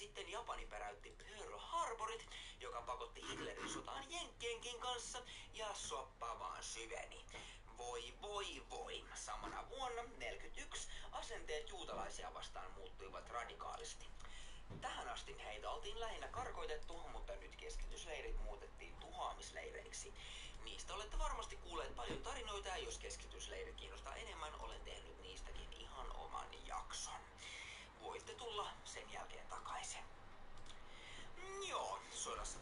sitten Japani päräytti Pearl Harborit, joka pakotti Hitlerin sotaan Jenkkienkin kanssa ja soppa vaan syveni. Voi voi voi. Samana vuonna 1941 asenteet juutalaisia vastaan muuttuivat radikaalisti. Tähän asti heitä oltiin lähinnä karkoitettu, mutta nyt keskitysleirit muutettiin tuhoamisleireiksi. Niistä olette varmasti kuulleet paljon tarinoita ja jos keskitysleiri kiinnostaa enemmän, olen tehnyt niistäkin ihan oman jakson. Voitte tulla sen jälkeen takaisin. Joo, sodassa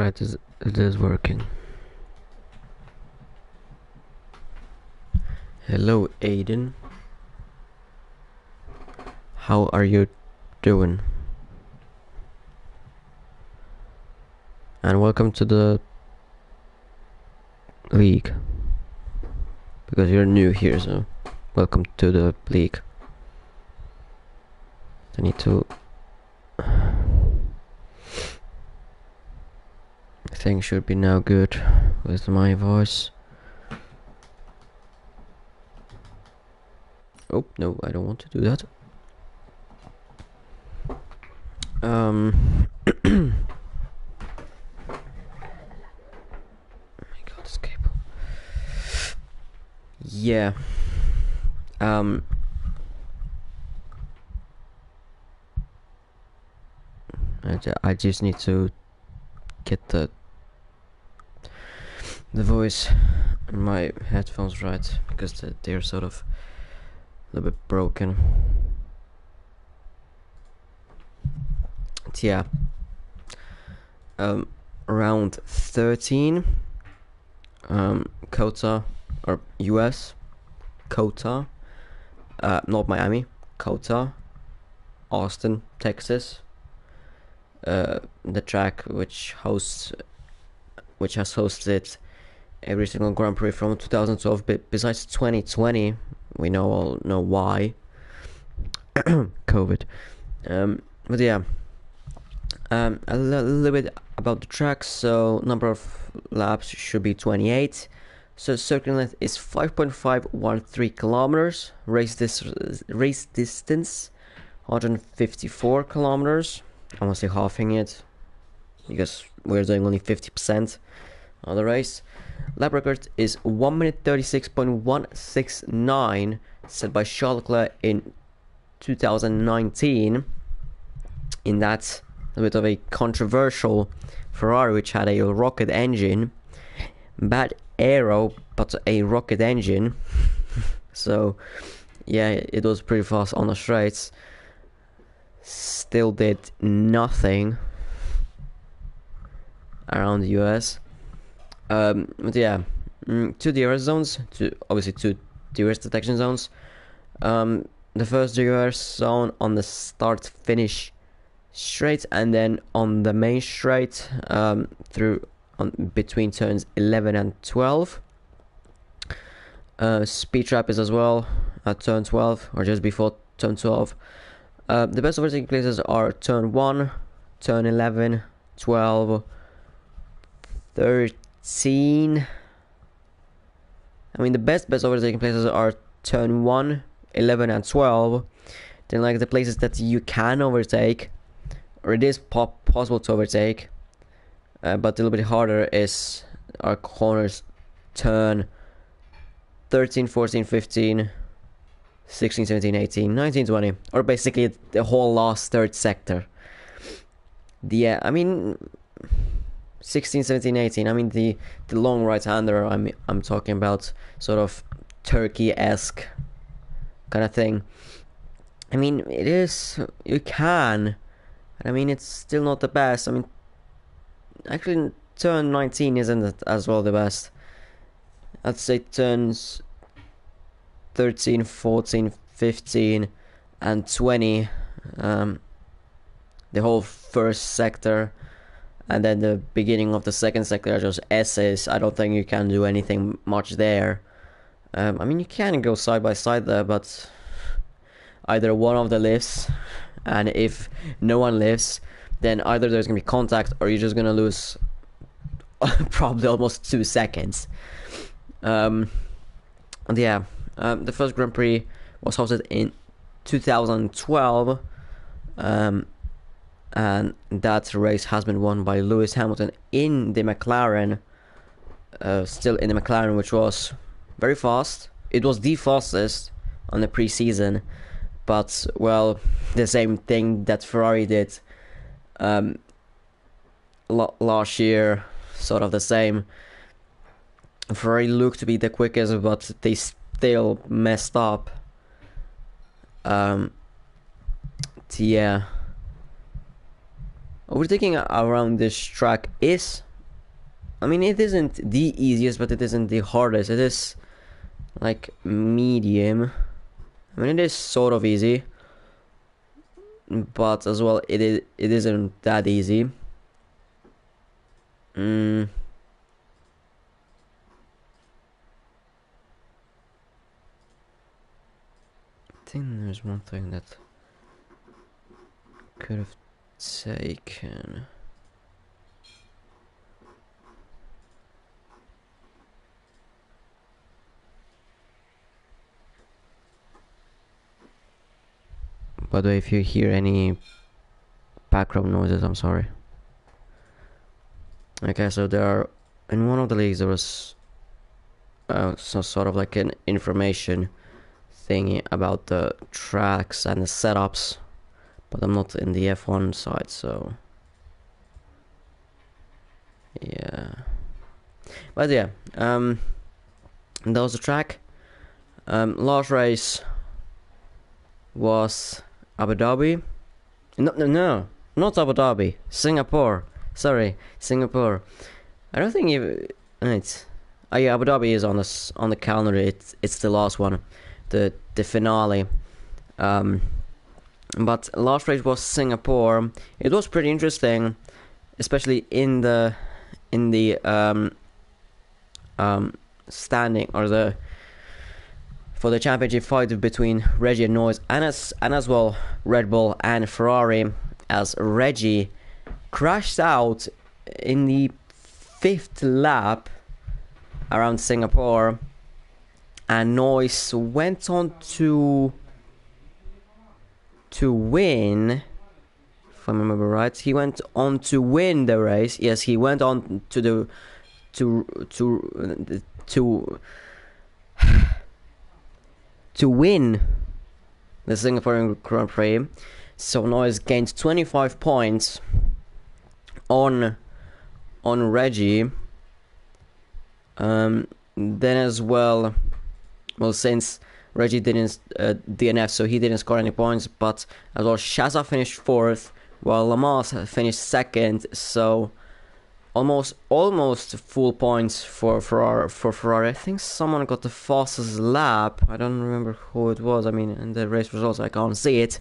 Alright, it is working. Hello, Aiden. How are you doing? And welcome to the league. Because you're new here, so welcome to the league. I need to... Things should be now good with my voice. Oh, no, I don't want to do that. Oh my god, this cable. Yeah. I just need to get the voice in my headphones right, because they're sort of a little bit broken. But yeah, round 13, COTA, or US, COTA, not Miami, COTA, Austin, Texas, the track which has hosted every single Grand Prix from 2012, besides 2020, we all know why. COVID. But yeah, a little bit about the track. So number of laps should be 28. So circuit length is 5.513 kilometers. Race distance 154 kilometers. I'm honestly halving it because we're doing only 50% of the race. Lap record is 1 minute 36.169, set by Charles Leclerc in 2019. In that, a bit of a controversial Ferrari, which had a rocket engine, bad aero, but a rocket engine. So yeah, it was pretty fast on the straights. Still did nothing around the US. But yeah, 2 DRS zones, obviously 2 DRS detection zones. The first DRS zone on the start finish straight, and then on the main straight between turns 11 and 12. Speed trap is as well at turn 12, or just before turn 12. The best overtaking places are turn 1, turn 11, 12, 13. I mean, the best overtaking places are turn 1, 11 and 12. Then like the places that you can overtake, or it is possible to overtake, but a little bit harder is our corners turn 13, 14, 15, 16, 17, 18, 19, 20, or basically the whole last third sector. Yeah, I mean 16, 17, 18. I mean the long right-hander. I'm talking about sort of Turkey-esque kind of thing. I mean, it is, you can. I mean, it's still not the best. I mean, actually, turn 19 isn't as well the best. I'd say turns 13, 14, 15, and 20. The whole first sector, and then the beginning of the second sector are just S's. I don't think you can do anything much there. I mean, you can go side by side there, but either one of the lifts, and if no one lifts, then either there's gonna be contact or you're just gonna lose probably almost 2 seconds. Yeah, the first Grand Prix was hosted in 2012, and that race has been won by Lewis Hamilton in the McLaren, still in the McLaren, which was very fast. It was the fastest on the pre-season, but well, the same thing that Ferrari did last year, sort of the same. Ferrari looked to be the quickest, but they still messed up. Yeah, overtaking around this track is I mean, it isn't the easiest, but it isn't the hardest. It is like medium. I mean, it is sort of easy, but as well, it isn't that easy. I think there's one thing that could have taken. By the way, if you hear any background noises, I'm sorry. Okay, so there are, in one of the leagues there was some sort of like an information thingy about the tracks and the setups, but I'm not in the F1 side, so yeah. But yeah, that was the track. Last race was Abu Dhabi. No, not Abu Dhabi. Singapore. Sorry, Singapore. I don't think it's. Oh yeah, Abu Dhabi is on the calendar. It's the last one, the finale. But last race was Singapore. It was pretty interesting, especially in the standing or the for the championship fight between Reggie and Noise, and as well Red Bull and Ferrari, as Reggie crashed out in the 5th lap around Singapore, and Noise went on to win. If I remember right, he went on to win the race. Yes, he went on to win the Singaporean Grand Prix. So Noise gained 25 points on Reggie. Then as well, since Reggie didn't DNF, so he didn't score any points, but as well Shaza finished 4th, while Lamas finished 2nd, so almost full points for Ferrari. I think someone got the fastest lap. I don't remember who it was. I mean, in the race results I can't see it.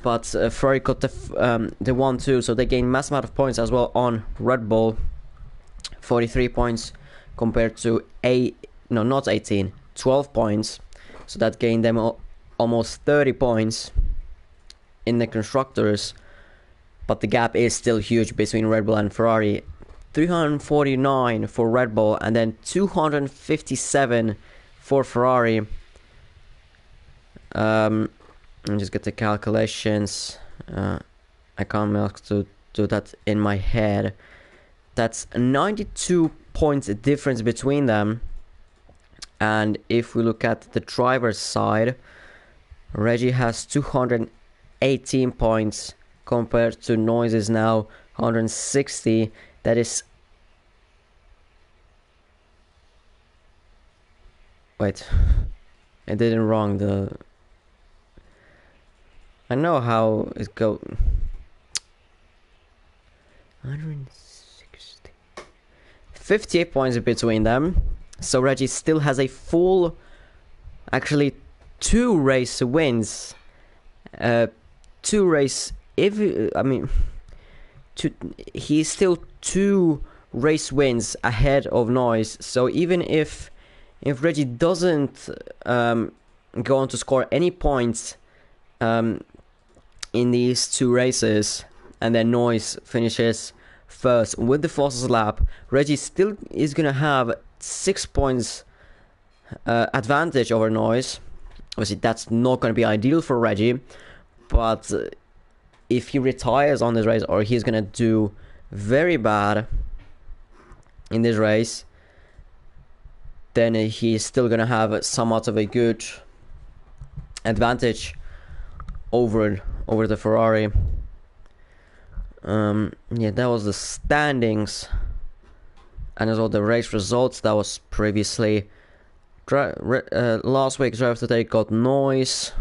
But Ferrari got the 1-2, so they gained mass amount of points as well on Red Bull. 43 points compared to 12 points. So that gained them almost 30 points in the constructors. But the gap is still huge between Red Bull and Ferrari. 349 for Red Bull and then 257 for Ferrari. Let me just get the calculations. I can't manage to do that in my head. That's 92 points difference between them. And if we look at the driver's side, Reggie has 218 points compared to Noise's now 160. That is... Wait. I did it wrong. I know how it goes. 160. 58 points between them. So Reggie still has a full... Actually, 2 race wins. 2 race... he's still 2 race wins ahead of Noise. So even if Reggie doesn't go on to score any points in these 2 races, and then Noise finishes first with the fastest lap, Reggie still is gonna have 6 points advantage over Noise. Obviously, that's not gonna be ideal for Reggie, but if he retires on this race, or he's gonna do very bad in this race, then he's still gonna have somewhat of a good advantage over the Ferrari. Yeah, that was the standings, and as well the race results. That was previously last week's drive of the day got Noise.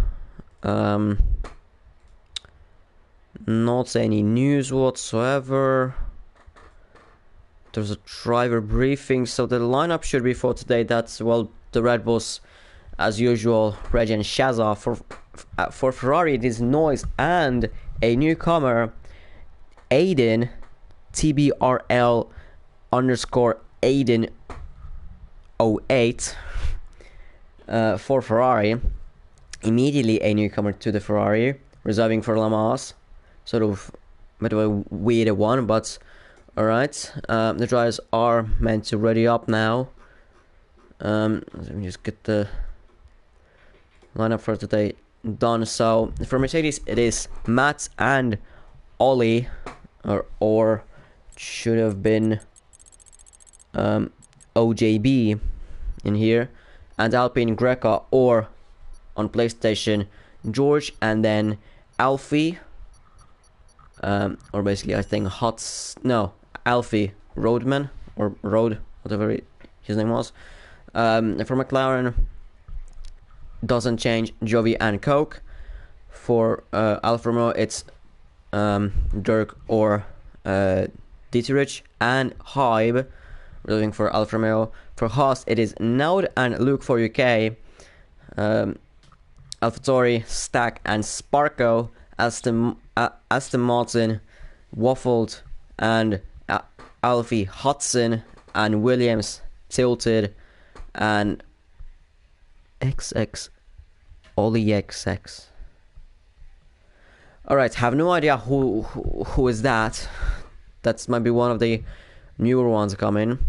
Not any news whatsoever. there's a driver briefing. So the lineup should be for today. That's, well, the Red Bulls as usual, Reggie and Shaza. For Ferrari it is Noise and a newcomer, Aiden, TBRL underscore Aiden 08 for Ferrari. Immediately a newcomer to the Ferrari, reserving for Le Mans. Sort of a bit of a weird one, but alright. The drivers are meant to ready up now. Let me just get the lineup for today done. So for Mercedes it is Matt and Ollie, or should have been OJB in here, and Alpine Greca, or on PlayStation George, and then Alfie, or basically I think Alfie Roadman, or Road, whatever his name was. For McLaren doesn't change, Jovi and Coke. For Alfa Romeo it's Dirk or Dietrich and Hybe, looking for Alfa Romeo. For Haas it is Node and Luke for UK. AlphaTauri, Stack and Sparko. Aston Martin, Waffled and Alfie Hudson, and Williams, Tilted, and XX Ollie XX. Alright, have no idea who is that. That's might be one of the newer ones coming.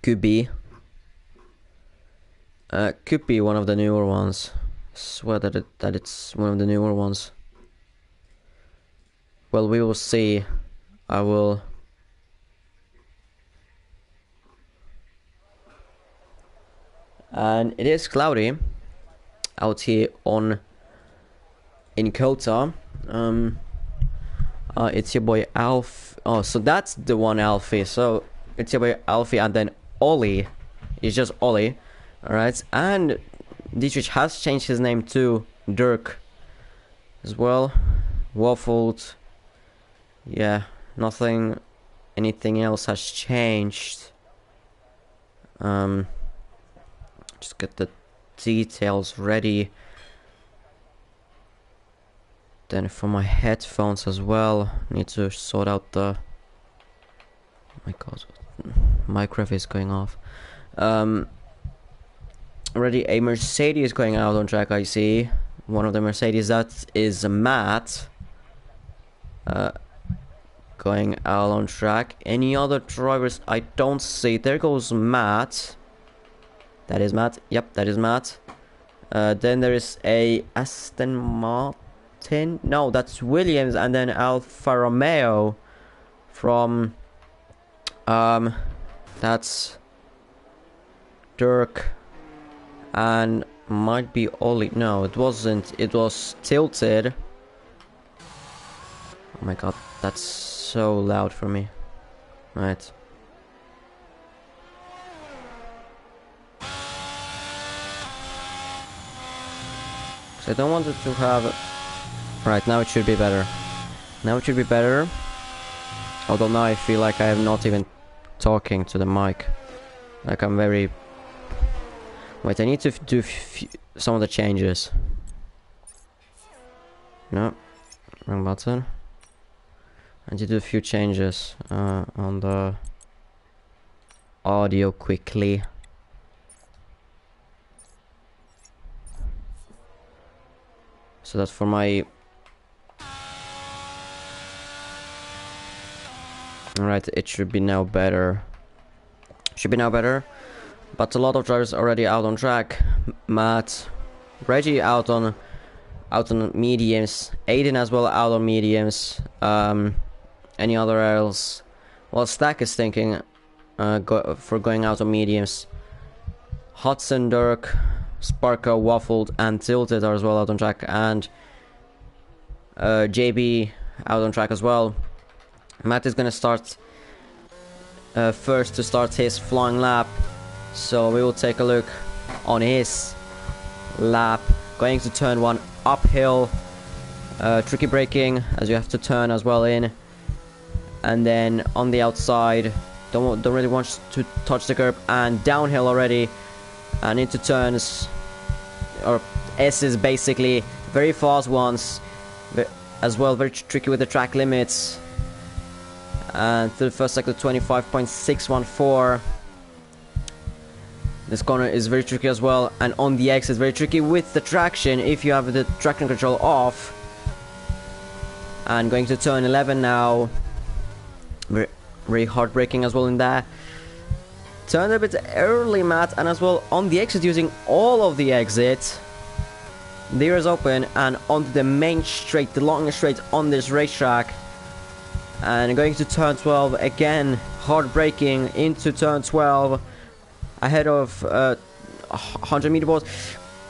Could be one of the newer ones. I swear that it's one of the newer ones. Well, we will see. I will. And it is cloudy out here in COTA. It's your boy Alf. Oh, so that's the one, Alfie. So it's your boy Alfie, and then Ollie. It's just Ollie. Alright, and Dietrich has changed his name to Dirk as well. Waffled. Yeah, anything else has changed. Just get the details ready. Then for my headphones as well, need to sort out the. Oh my god, microwave is going off. Already a Mercedes going out on track. I see one of the Mercedes. That is Matt. Going out on track. Any other drivers? I don't see. There goes Matt. That is Matt. Yep, that is Matt. Then there is a Aston Martin. No, that's Williams, and then Alfa Romeo from that's Dirk and might be Ollie. No, it wasn't. It was Tilted. Oh my god, that's so loud for me. Right. I don't want it to have. Right, now it should be better. Now it should be better. Although now I feel like I am not even talking to the mic. Like I'm very. Wait, I need to do some of the changes. No, wrong button. I need to do a few changes on the audio quickly. So that's for my. Alright, it should be now better. But a lot of drivers already out on track. Matt, Reggie out on mediums. Aiden as well out on mediums. Any other else? Well, Stack is thinking for going out on mediums. Hudson, Dirk, Sparko, Waffled, and Tilted are as well out on track, and JB out on track as well. Matt is gonna start first to start his flying lap, so we will take a look on his lap. Going to turn 1 uphill, tricky braking as you have to turn as well in, and then on the outside don't really want to touch the curb, and downhill already, and into turns, or S's basically, very fast ones, as well, very tricky with the track limits. And to the first sector, 25.614. This corner is very tricky as well, and on the exit, very tricky with the traction if you have the traction control off. And going to turn 11 now. Very hard braking as well in there. Turned a bit early, Matt, and as well on the exit, using all of the exit. There is open and onto the main straight, the longest straight on this racetrack. And going to turn 12 again, hard braking into turn 12. Ahead of 100 meter balls.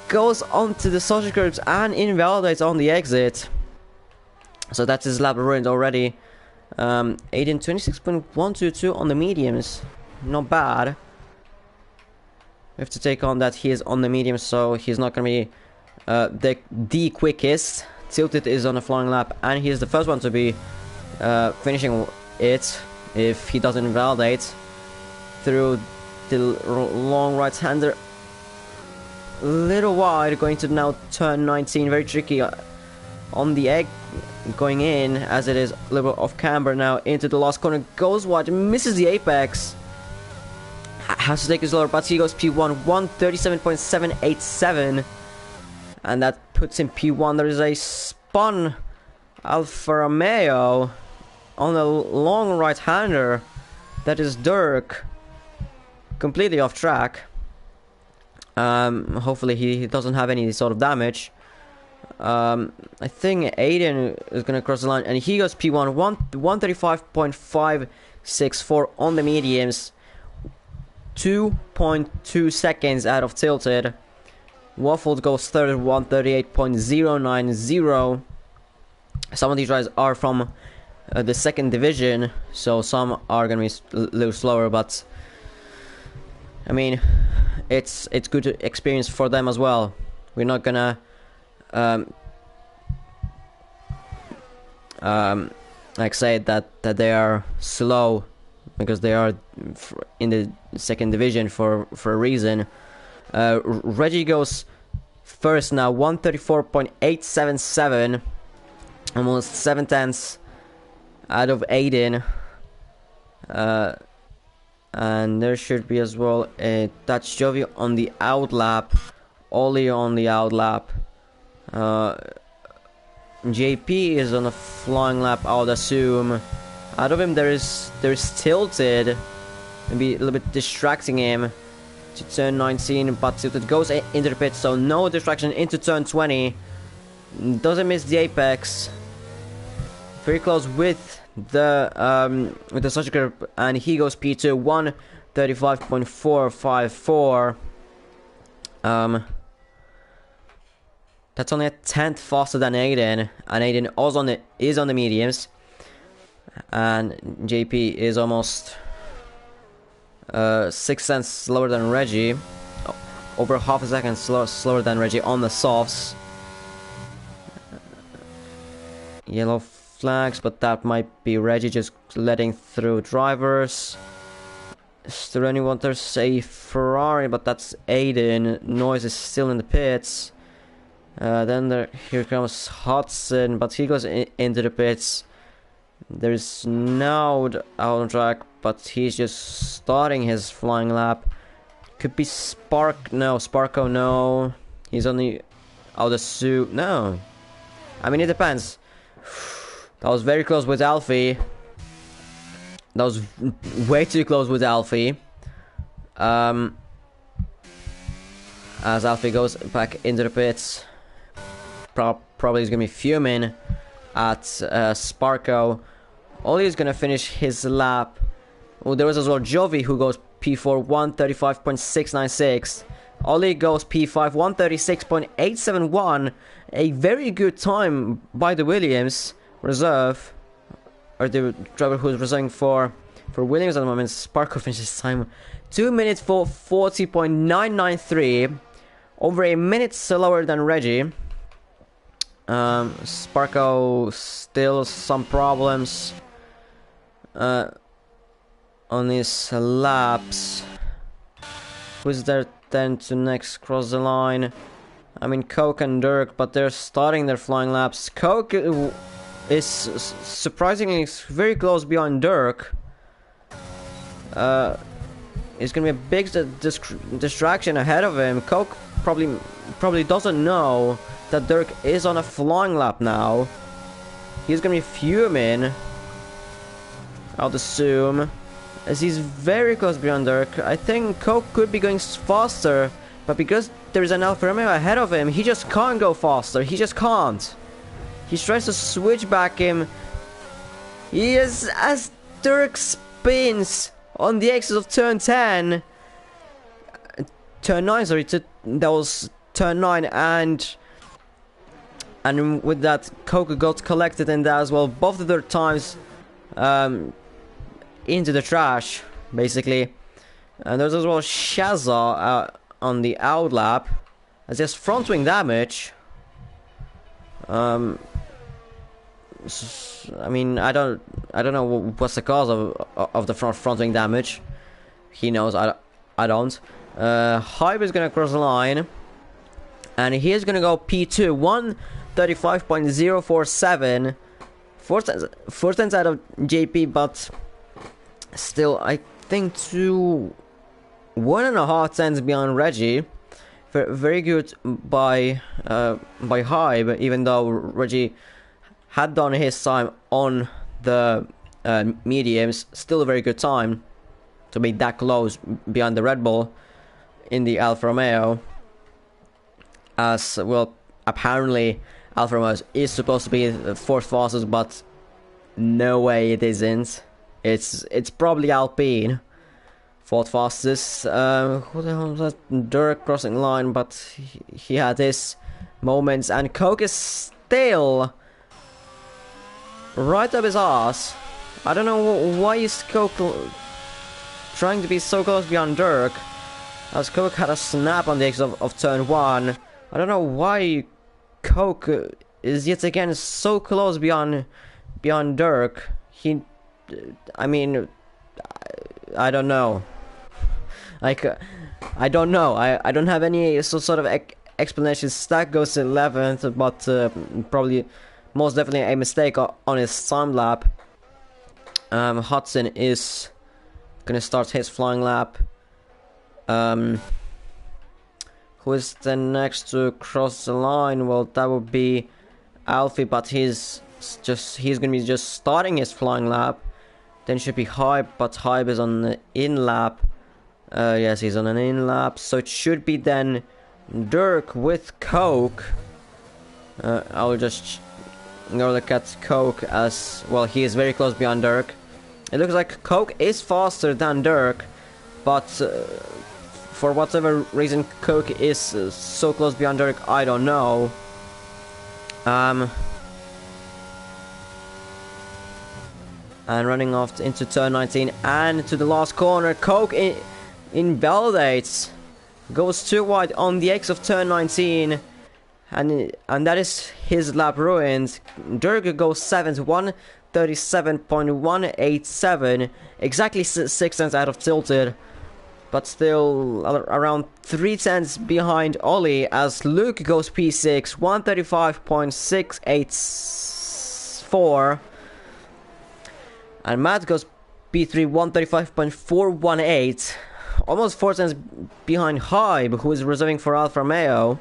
Goes onto the social curbs and invalidates on the exit. So that's his lap ruined already. Aiden 26.122 on the mediums. Not bad. We have to take on that he is on the mediums, so he's not going to be the quickest. Tilted is on a flying lap, and he is the first one to be finishing it if he doesn't invalidate through the long right-hander. Little wide, going to now turn 19. Very tricky on the egg going in, as it is a little bit off camber now into the last corner. Goes wide, misses the apex. Has to take his lower, but he goes P1, 137.787, and that puts him P1. There is a spun Alfa Romeo on a long right-hander. That is Dirk, completely off track. Hopefully he doesn't have any sort of damage. I think Aiden is gonna cross the line, and he goes P1, 135.564 on the mediums. 2.2 seconds out of Tilted. Waffled goes third, 138.090. Some of these riders are from the second division, so some are gonna be a little slower, but I mean, it's good experience for them as well. We're not gonna like say that they are slow, because they are in the second division for a reason. Reggie goes first now, 134.877, almost 7 tenths out of Aiden. And there should be as well a Touch Jovi on the outlap, Ollie on the outlap. JP is on a flying lap, I would assume. Out of him there's Tilted, maybe a little bit distracting him to turn 19, but Tilted goes into the pit, so no distraction into turn 20. Doesn't miss the apex. Very close with the social curve, and he goes P2, 135.454. That's only a tenth faster than Aiden, and Aiden also is on the mediums, and JP is almost 6 cents slower than Reggie, over half a second slower than Reggie on the softs. Yellow flags, but that might be Reggie just letting through drivers. Is there anyone there's a Ferrari, but that's Aiden. Noise is still in the pits. Then here comes Hudson, but he goes into the pits. There's Naud out on track, but he's just starting his flying lap. Could be Sparko, no. He's on the out of suit, no. I mean, it depends. That was very close with Alfie. That was way too close with Alfie. As Alfie goes back into the pits. Probably is going to be fuming at Sparko. Ollie is going to finish his lap. Oh, there was as well Jovi, who goes P4, 135.696. Ollie goes P5, 136.871. A very good time by the Williams reserve, or the driver who's reserving for Williams at the moment. Sparko finishes time 2 minutes for 40.993, over a minute slower than Reggie. Sparko still some problems. on his laps. Who's there then to next cross the line? I mean, Coke and Dirk, but they're starting their flying laps. Coke is surprisingly very close behind Dirk. It's gonna be a big distraction ahead of him. Coke probably doesn't know that Dirk is on a flying lap now. He's gonna be fuming, I'll assume, as he's very close behind Dirk. I think Coke could be going faster, but because there is an Alfa Romeo ahead of him, he just can't go faster. He just can't. He tries to switch back him. He is, as Dirk spins on the exit of turn 10. Turn 9, sorry, that was turn 9, and with that, Coke got collected in that as well, both of their times into the trash, basically. And there's as well Shaza on the out lap, as there's front wing damage. I mean, I don't know what's the cause of the front wing damage. He knows, I don't. Hybe is gonna cross the line, and he is gonna go P2, 135.047, 4 tenths out of JP, but still, I think 1.5 tenths beyond Reggie. Very good by Hybe, even though Reggie had done his time on the mediums. Still a very good time to be that close beyond the Red Bull in the Alfa Romeo. As well, apparently Alfa Romeo is supposed to be the fourth fastest, but no way it isn't. It's probably Alpine fourth fastest. Who the hell was that? Dirk crossing the line, but he had his moments, and Coke is still right up his ass. I don't know why is Coke trying to be so close behind Dirk, as Coke had a snap on the exit of turn 1. I don't know why Coke is yet again so close beyond Dirk. I mean, I don't know. Like, I don't know. I don't have any sort of explanation. Stack goes to 11th, but probably, most definitely a mistake on his time lap. Hudson is gonna start his flying lap. Who is the next to cross the line? Well, that would be Alfie, but he's gonna be just starting his flying lap. Then should be Hybe, but Hybe is on the in lap. Yes, he's on an in lap, so it should be then Dirk with Coke. I'll just go look at Coke as well. He is very close behind Dirk. It looks like Coke is faster than Dirk, but for whatever reason Coke is so close behind Dirk, I don't know. And running off into turn 19 and to the last corner, Coke invalidates, goes too wide on the X of turn 19, and that is his lap ruined. Dirk goes 7th, 137.187, exactly 6 tenths out of tilted, but still around 3 tenths behind Ollie, as Luke goes P6, 135.684. And Matt goes P3, 135.418. Almost 4 tenths behind Hybe, who is reserving for Alfa Romeo.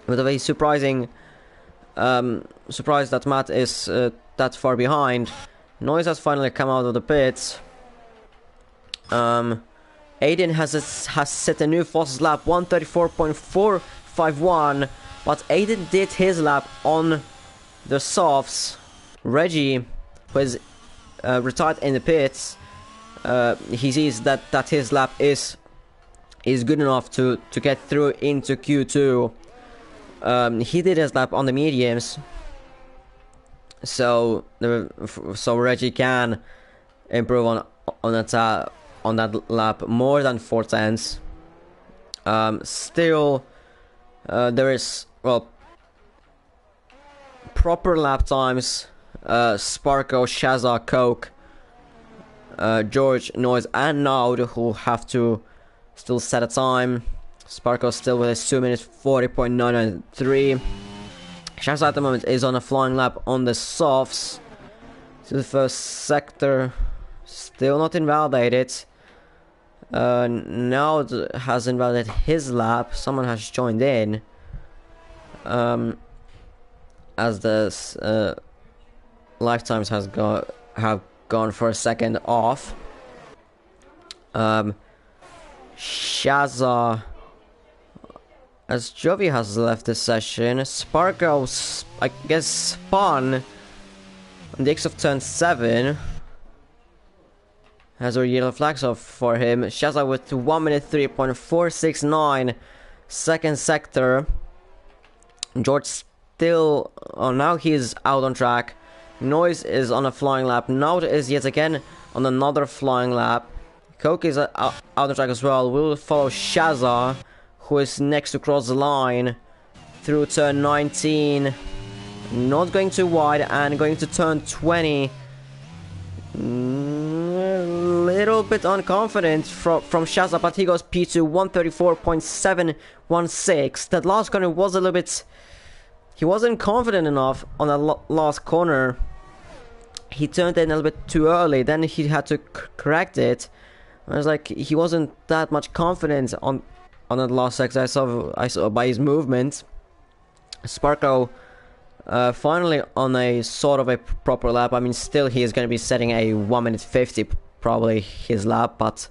With a very surprise that Matt is that far behind. Noise has finally come out of the pits. Aiden has set a new fastest lap, 134.451. But Aiden did his lap on the softs. Reggie, who is retired in the pits, he sees that his lap is good enough to get through into Q2. He did his lap on the mediums, so Reggie can improve on that lap more than 4 tenths. Still, there is, well, proper lap times. Sparko, Shaza, Coke, George, Noise, and Naud, who have to still set a time. Sparko still with his 2 minutes 40.993. Shazza at the moment is on a flying lap on the softs to the first sector, still not invalidated. Naud has invalidated his lap. Someone has joined in. As the lifetimes have gone for a second off. Shazza, as Jovi has left the session, Sparko, I guess, spun on the X of turn 7. Has our yellow flags off for him. Shazza with 1 minute 3.469 second sector. George still, now he's out on track. Noise is on a flying lap. Naud is yet again on another flying lap. Coke is out on track as well. We'll follow Shazza, who is next to cross the line through turn 19. Not going too wide and going to turn 20. A little bit unconfident from Shazza, but he goes P2 134.716. That last corner was a little bit... He wasn't confident enough on that last corner. He turned in a little bit too early, then he had to correct it. I was like, he wasn't that much confident on that last sector. I saw by his movement. Sparko finally on a sort of a proper lap. I mean, still he is going to be setting a 1 minute 50 probably his lap, but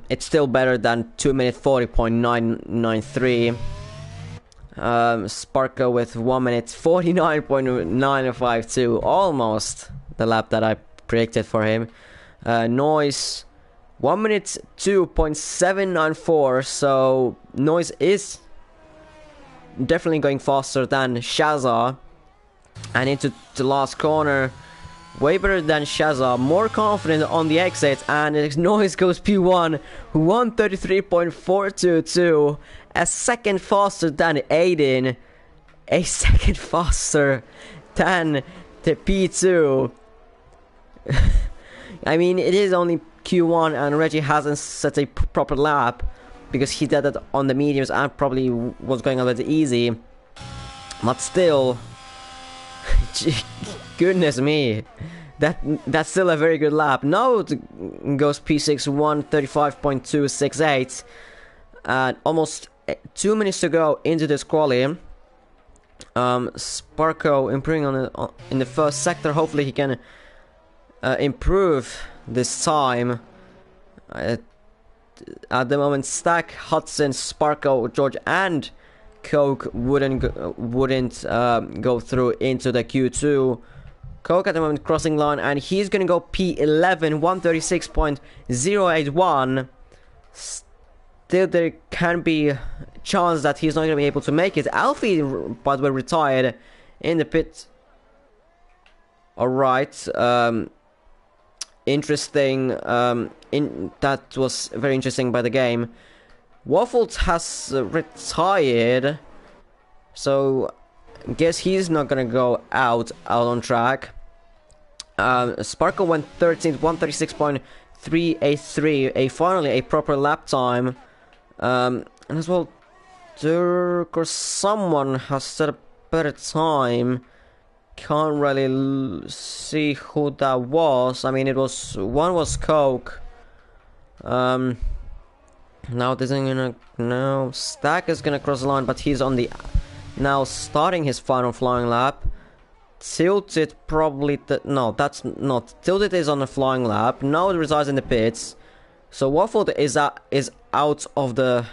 it's still better than 2 minute 40.993. Sparko with 1 minute 49.952, almost the lap that I predicted for him. Noise 1 minute 2.794, so Noise is definitely going faster than Shazza. And into the last corner, way better than Shazza, more confident on the exit, and Noise goes P1 133.422, a second faster than Aiden, a second faster than the P2. I mean, it is only Q1 and Reggie hasn't set a proper lap because he did it on the mediums and probably was going a bit easy, but still, goodness me, that's still a very good lap. Now it goes P6 135.268, and almost 2 minutes to go into this quali. Sparko improving in the first sector. Hopefully he can improve this time. At the moment, Stack, Hudson, Sparko, George, and Coke wouldn't go through into the Q2. Coke at the moment crossing line, and he's gonna go P11 136.081. Still, there can be a chance that he's not gonna be able to make it. Alfie, by the way, retired in the pit. Alright, interesting. That was very interesting by the game. Waffles has retired, so guess he's not gonna go out on track. Sparko went 13th, 136.383, finally a proper lap time. And as well, Dirk or someone has set a better time. Can't really see who that was. I mean, one was Coke. Now this isn't gonna. No, Stack is gonna cross the line, but he's on the now starting his final flying lap. Tilted probably. No, that's not. Tilted is on the flying lap. Now it resides in the pits. So Waffled is out of the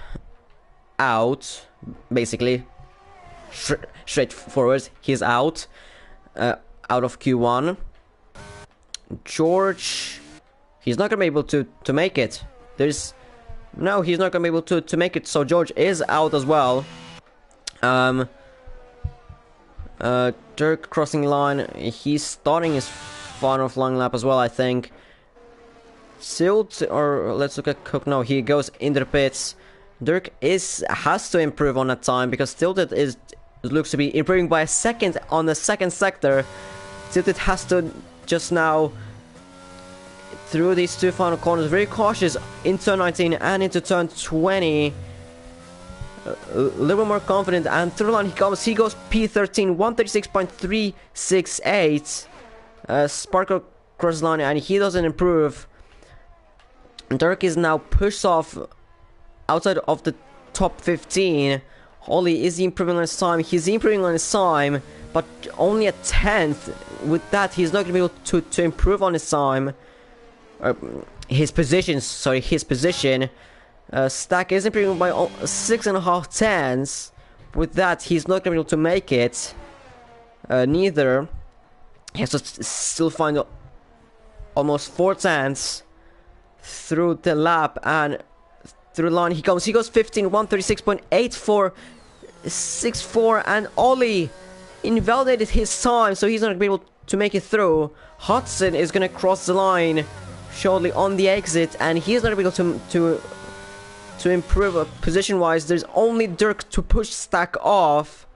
basically. Straightforward. He's out of Q1. George, he's not gonna be able to make it. No, he's not gonna be able to make it. So George is out as well. Dirk crossing line. He's starting his final flying lap as well, I think. Silt, or let's look at Cook. No, he goes into the pits. Dirk has to improve on that time because Tilted looks to be improving by a second on the second sector. Tilted has to just now through these two final corners, very cautious in turn 19 and into turn 20. A little more confident, and through the line he goes P13, 136.368. Sparko crosses the line and he doesn't improve. Dirk is now pushed off outside of the top 15. Ollie, is he improving on his time? He's improving on his time, but only a 10th. With that, he's not going to be able to improve on his time. His position, sorry, his position. Stack is improving by 6.5 tenths. With that, he's not going to be able to make it. Neither. He has to still find almost 4 tenths through the lap, and through the line he goes 15, 136.8464, and Ollie invalidated his time, so he's not going to be able to make it through. Hudson is going to cross the line shortly on the exit, and he's not going to be able to improve position-wise. There's only Dirk to push Stack off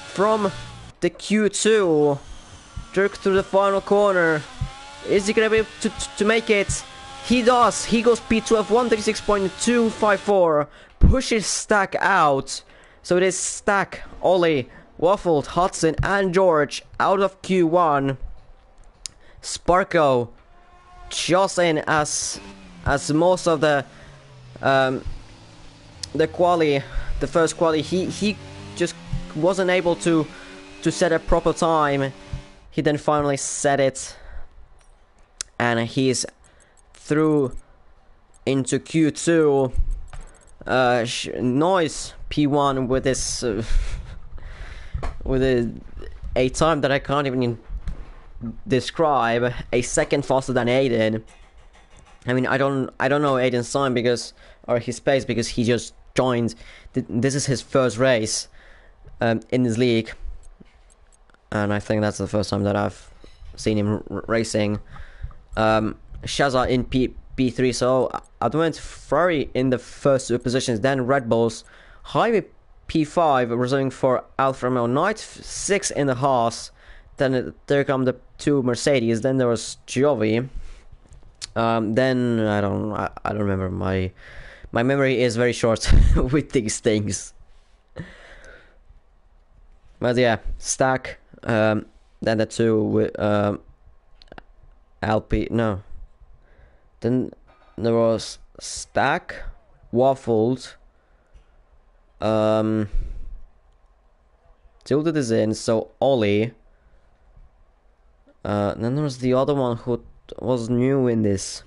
from the Q2. Dirk through the final corner. Is he going to be able to make it? He does. He goes P12, 136.254. Pushes Stack out. So it is Stack, Ollie, Waffled, Hudson, and George out of Q1. Sparko just in as most of the quali, the first quali, he just wasn't able to set a proper time. He then finally set it, and he's through into Q2. Noise P1 with this with a time that I can't even describe, a second faster than Aiden. I mean, I don't know Aiden's time or his pace, because he just joined. This is his first race in this league, and I think that's the first time that I've seen him racing. Shaza in P3, so I went Ferrari in the first two positions, then Red Bulls, Highway P5, reserving for Alfa Romeo, Knight 6 in the Haas, then there come the two Mercedes, then there was Giovi, then I don't remember, my memory is very short with these things. But yeah, Stack, then the two with LP, no. Then there was Stack, Waffled, Tilted is in, so Ollie. Then there was the other one who was new in this.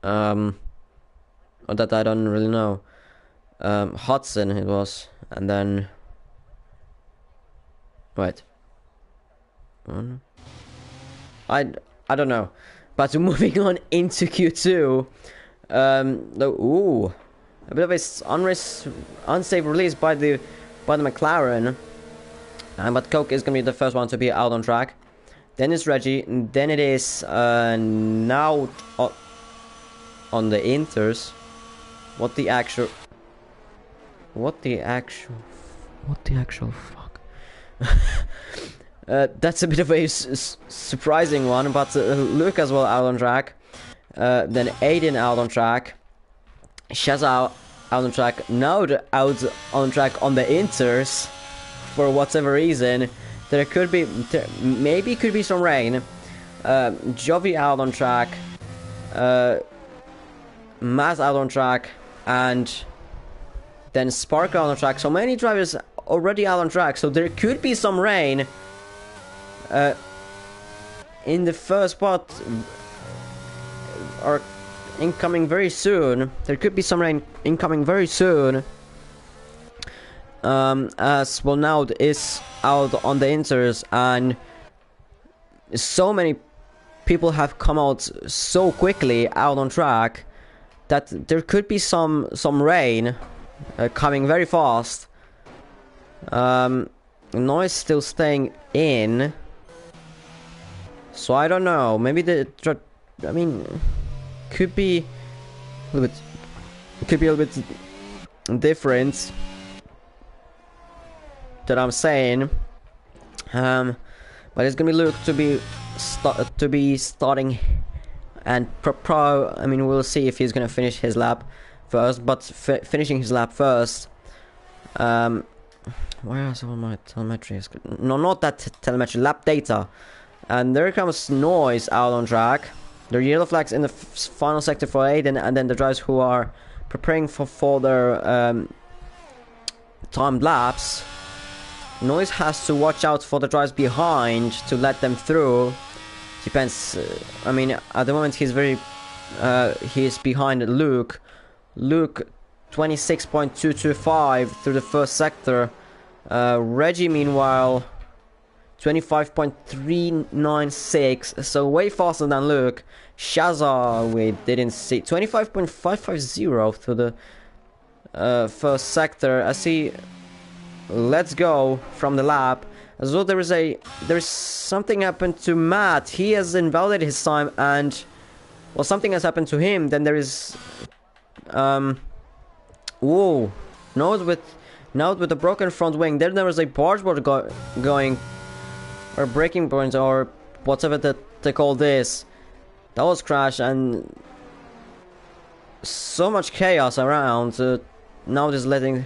Or that I don't really know. Hudson it was, and then wait. I don't know. But moving on into Q2, a bit of a unsafe release by the McLaren, but Coke is gonna be the first one to be out on track. Then it's Reggie, and then it is now on the Inters. What the actual fuck? That's a bit of a surprising one, but Luke as well out on track. Then Aiden out on track. Shaz out on track. Now out on track on the Inters. For whatever reason, there could be some rain. Jovi out on track. Maz out on track, and then Spark out on track. So many drivers already out on track. So there could be some rain. In the first spot are incoming very soon. There could be some rain incoming very soon. As well, now is out on the Inters, and so many people have come out so quickly out on track that there could be some rain coming very fast. Noise still staying in. So I don't know. Maybe could be a little bit different that I'm saying. But it's gonna be Luke to be starting and I mean, we'll see if he's gonna finish his lap first. But finishing his lap first, where is all my telemetry? No, not that telemetry, lap data. And there comes Noise out on track. There are yellow flags in the final sector for Aiden, and then the drivers who are preparing for their timed laps. Noise has to watch out for the drivers behind to let them through. Depends. I mean, at the moment he's he's behind Luke. Luke 26.225 through the first sector. Reggie meanwhile 25.396, so way faster than Luke. Shazza, we didn't see 25.550 through the first sector. I see Let's Go from the lap. As well, there's something happened to Matt. He has invalidated his time, and well, something has happened to him. Then there is whoa, note with a broken front wing. Then there was a bargeboard going, or breaking point, or whatever that they call this. That was crash, and so much chaos around. Now just letting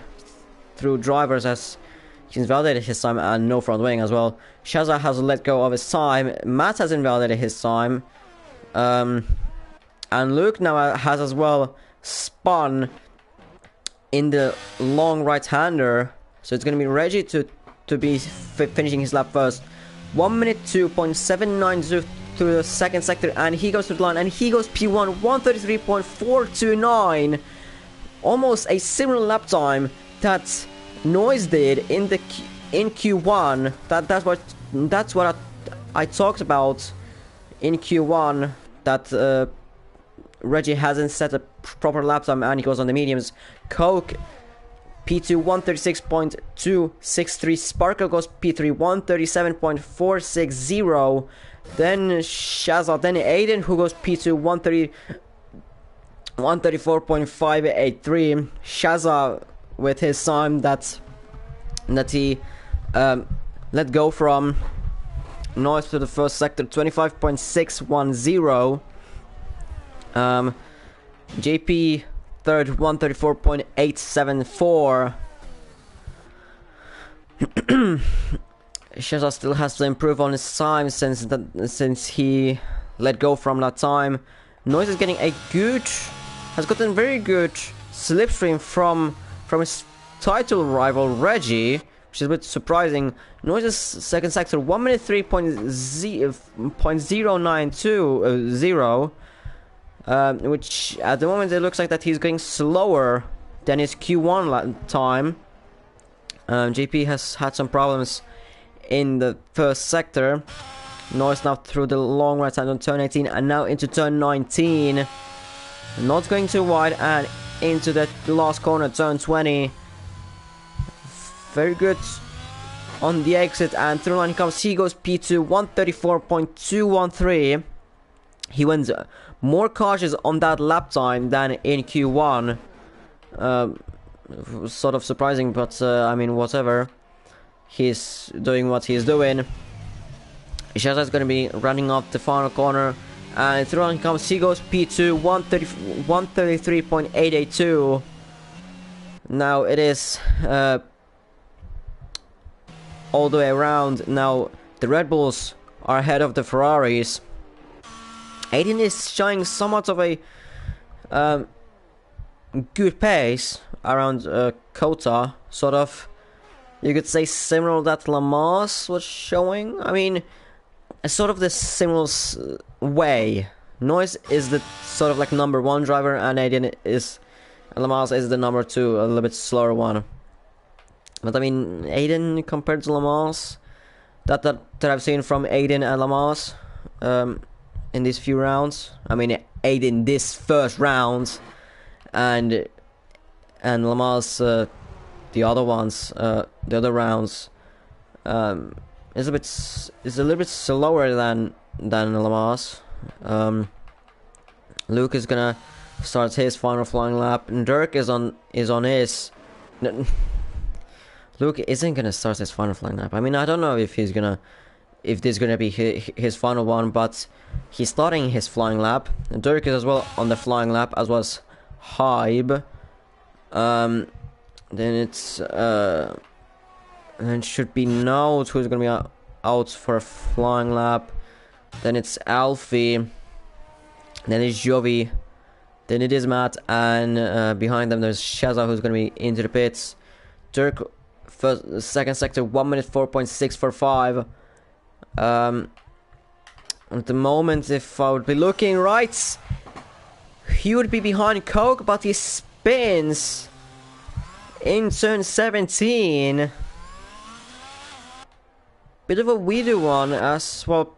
through drivers as he's invalidated his time, and no front wing as well. Shazza has let go of his time. Matt has invalidated his time. And Luke now has as well spun in the long right-hander. So it's going to be Reggie to be finishing his lap first. 1 minute 2.790 through the second sector, and he goes to the line, and he goes P1 133.429. Almost a similar lap time that Noise did in Q1. That's what I talked about in Q1, that Reggie hasn't set a proper lap time and he goes on the mediums. Coke P2 136.263, Sparkle goes P3 137.460, then Shazza, then Aiden who goes P2 134.583. Shazza with his time that he let go from Noise to the first sector, 25.610. JP third, 134.874. Shazza still has to improve on his time since he let go from that time. Noise is getting has gotten very good slipstream from his title rival Reggie, which is a bit surprising. Noise's second sector 1 minute 3.092, which at the moment it looks like that he's going slower than his Q1 time. JP has had some problems in the first sector. Noise now through the long right hand on turn 18 and now into turn 19. Not going too wide and into the last corner, turn 20. Very good on the exit, and through line comes. He goes P2 134.213. He wins more cautious on that lap time than in Q1. Sort of surprising, but I mean, whatever. He's doing what he's doing. Shazza is going to be running off the final corner, and through line comes. He goes P2 133.882. Now it is all the way around. Now the Red Bulls are ahead of the Ferraris. Aiden is showing somewhat of a good pace around COTA, sort of. You could say similar that Lamas was showing. I mean, sort of the similar way. Noise is the sort of like number one driver, and Lamas is the number two, a little bit slower one. But I mean, Aiden compared to Lamas, that I've seen from Aiden and Lamas in these few rounds. I mean, Aiden this first round, and Lamas the other ones, the other rounds, is a little bit slower than Lamas. Luke is gonna start his final flying lap, and Dirk is on his. Luke isn't gonna start his final flying lap. I mean, I don't know if he's gonna if this is gonna be his final one, but he's starting his flying lap. Dirk is as well on the flying lap, as was Hybe. Then it's then it should be Note who's gonna be out for a flying lap. Then it's Alfie. Then it's Jovi. Then it is Matt, and behind them there's Shazza who's gonna be into the pits. Dirk, second sector, 1 minute 4.645. At the moment, if I would be looking right, he would be behind Coke, but he spins in turn 17. Bit of a weird one as well.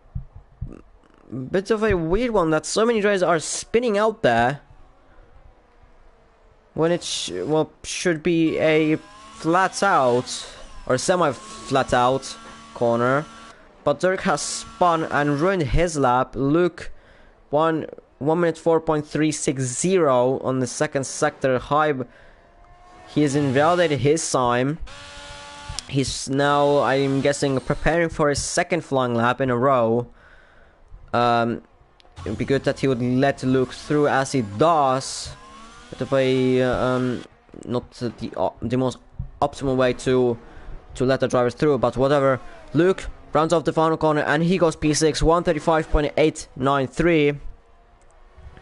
Bit of a weird one that so many drivers are spinning out there when it should be a flat out or semi flat out corner. But Dirk has spun and ruined his lap. Luke, 1 minute 4.360 on the second sector. Hybe, he has invalidated his time. He's now, I'm guessing, preparing for his second flying lap in a row. It would be good that he would let Luke through as he does. Bit of a not the most optimal way to let the drivers through, but whatever. Luke rounds off the final corner and he goes P6, 135.893,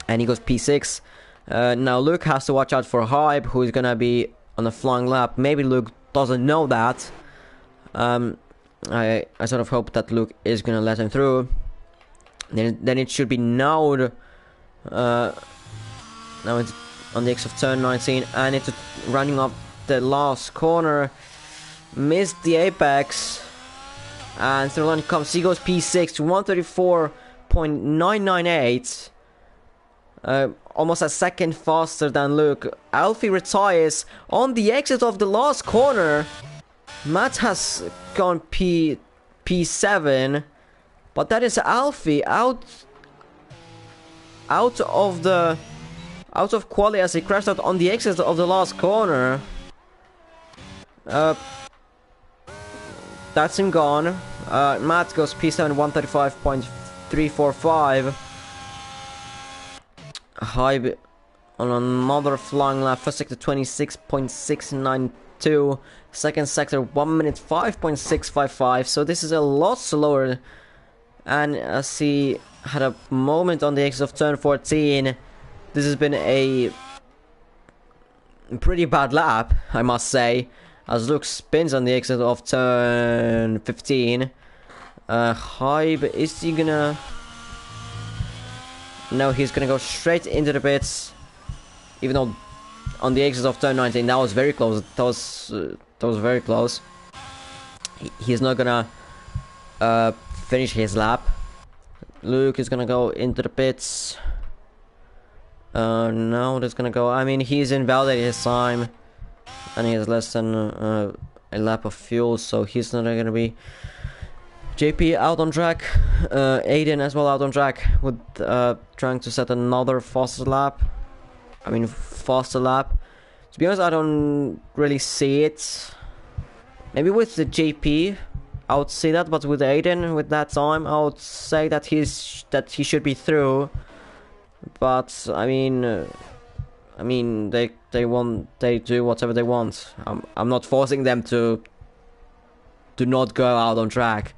and he goes P6. Now Luke has to watch out for Hybe, who is gonna be on a flying lap. Maybe Luke doesn't know that. I sort of hope that Luke is gonna let him through. Then it should be Node. Now it's on the exit of turn 19, and it's running up the last corner. Missed the apex, and through the line comes. He goes P6 to 134.998. Almost a second faster than Luke. Alfie retires on the exit of the last corner. Matt has gone P7, but that is Alfie out of quali as he crashed out on the exit of the last corner. That's him gone. Matt goes P7, 135.345. Hybe on another flying lap. First sector 26.692. Second sector 1 minute 5.655. So this is a lot slower. And as he had a moment on the exit of turn 14, this has been a pretty bad lap, I must say, as Luke spins on the exit of turn 15. Hybe, is he gonna... No, he's gonna go straight into the pits, even though on the exit of turn 19, that was very close. That was very close. He's not gonna finish his lap. Luke is gonna go into the pits. No, that's gonna go. I mean, he's invalidated his time, and he has less than a lap of fuel, so he's not gonna be. JP out on track, Aiden as well out on track with trying to set another faster lap. To be honest, I don't really see it. Maybe with the JP, I would see that, but with Aiden, with that time, I would say that he should be through. But I mean, they do whatever they want. I'm not forcing them to not go out on track,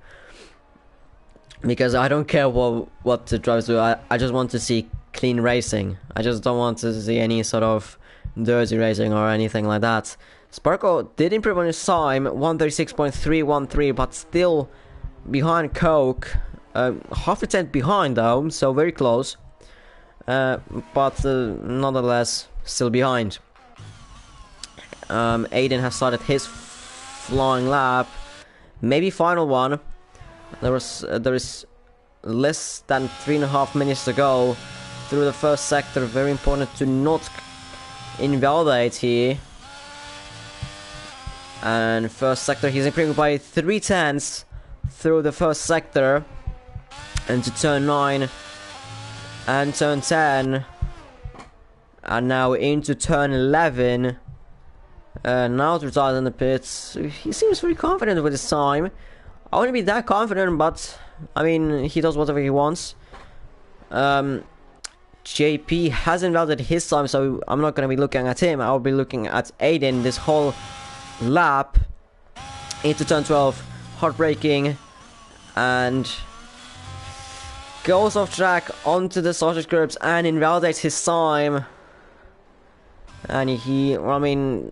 because I don't care what the drivers do. I just want to see clean racing. I just don't want to see any sort of dirty racing or anything like that. Sparko did improve on his time, 136.313, but still behind Coke. Half a tenth behind though, so very close. But nonetheless, still behind. Aiden has started his flying lap, maybe final one. There is less than 3.5 minutes to go through the first sector. Very important to not invalidate here. And first sector, he's improving by 3/10 through the first sector into turn 9 and turn 10, and now into turn 11. Now to retire in the pits. He seems very confident with his time. I wouldn't be that confident, but I mean, he does whatever he wants. JP hasn't validated his time, so I'm not going to be looking at him. I'll be looking at Aiden this whole lap into turn 12. Heartbreaking. And goes off track onto the sausage curbs and invalidates his time. And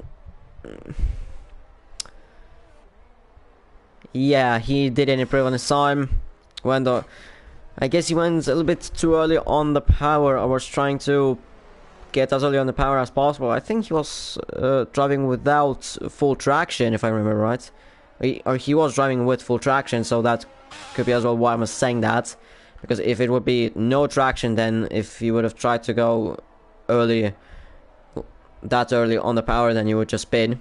yeah, he didn't improve on his time. I guess he went a little bit too early on the power. I was trying to get as early on the power as possible. I think he was driving without full traction, if I remember right. Or he was driving with full traction, so that could be as well why I was saying that. Because if it would be no traction, then if you would have tried to go that early on the power, then you would just spin.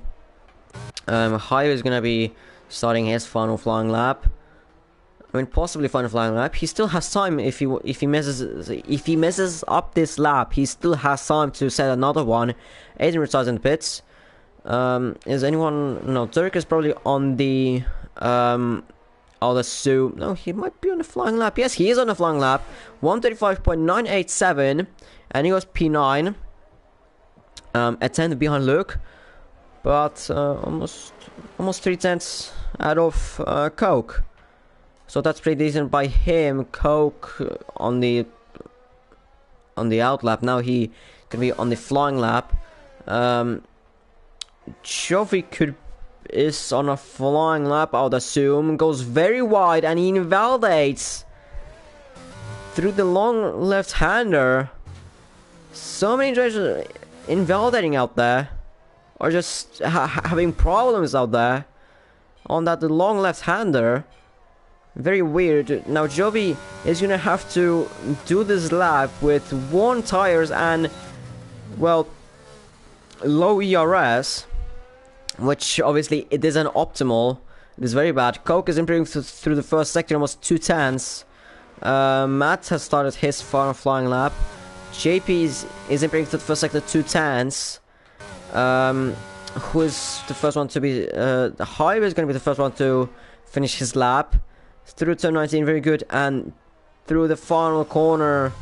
Hive is gonna be starting his final flying lap. I mean, possibly final flying lap. He still has time if he messes up this lap. He still has time to set another one. Aiden resides in the pits. Is anyone? No, Dirk is probably on the I'll assume. No, he might be on the flying lap. Yes, he is on the flying lap. 135.987, and he was P9. A tenth behind Luke, but almost 3/10 out of Coke. So that's pretty decent by him. Coke on the out lap. Now he can be on the flying lap. Jovi is on a flying lap, I would assume. Goes very wide and he invalidates through the long left-hander. So many drivers invalidating out there, or just having problems out there on that long left-hander. Very weird. Now Jovi is gonna have to do this lap with worn tires and, well, low ERS, which obviously it isn't optimal. It is very bad. Coke is improving through the first sector, almost 2/10. Matt has started his flying lap. JP is improving through the first sector, 2/10. Who is the first one to be? Hive is going to be the first one to finish his lap. Through turn 19, very good, and through the final corner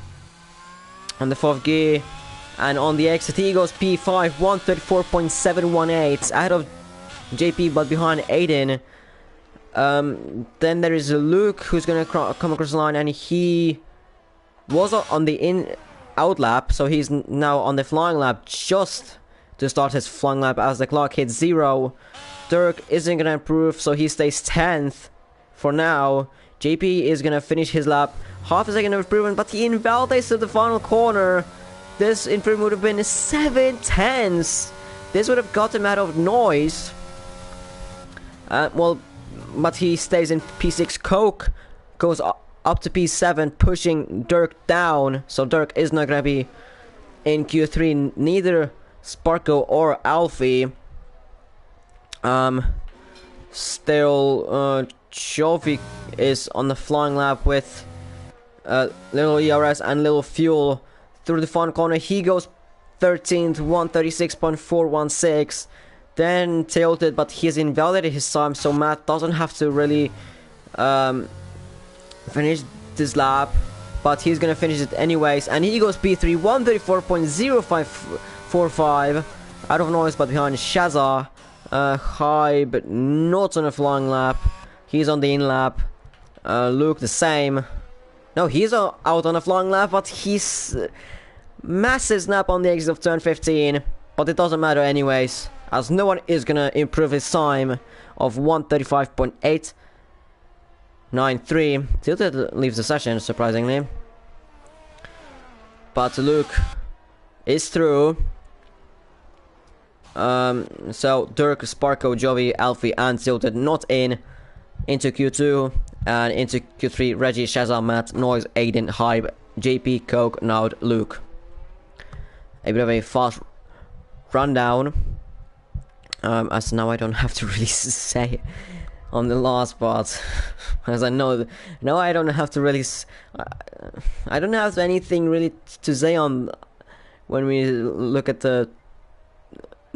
on the 4th gear, and on the exit he goes P5, 134.718, ahead of JP but behind Aiden. Then there is Luke who's gonna come across the line, and he was on the out lap, so he's now on the flying lap just to start his flying lap as the clock hits 0. Dirk isn't gonna improve, so he stays 10th. For now, JP is gonna finish his lap. Half a second of improvement, but he invalidates to the final corner. This improvement would have been 7/10. This would have got him out of noise. Well, but he stays in P6. Coke goes up to P7, pushing Dirk down. So Dirk is not gonna be in Q3. Neither Sparko or Alfie. Still, Jovi is on the flying lap with little ERS and little fuel. Through the final corner, he goes 13th, 136.416. Then tilted, but he's invalidated his time, so Matt doesn't have to really finish this lap, but he's gonna finish it anyways. And he goes P3, 134.0545. Out of noise, but behind Shazza. High, but not on a flying lap. He's on the in lap. Luke the same. No, he's out on a flying lap, but he's massive snap on the exit of turn 15. But it doesn't matter anyways, as no one is gonna improve his time of 135.893. Tilted leaves the session, surprisingly. But Luke is through. So Dirk, Sparko, Jovi, Alfie, and Tilted not into Q2, and into Q3, Reggie, Shazam, Matt, Noise, Aiden, Hybe, JP, Coke, Naud, Luke. A bit of a fast rundown, as now I don't have to really say on the last part, as I know now I don't have to really I don't have anything really to say on when we look at the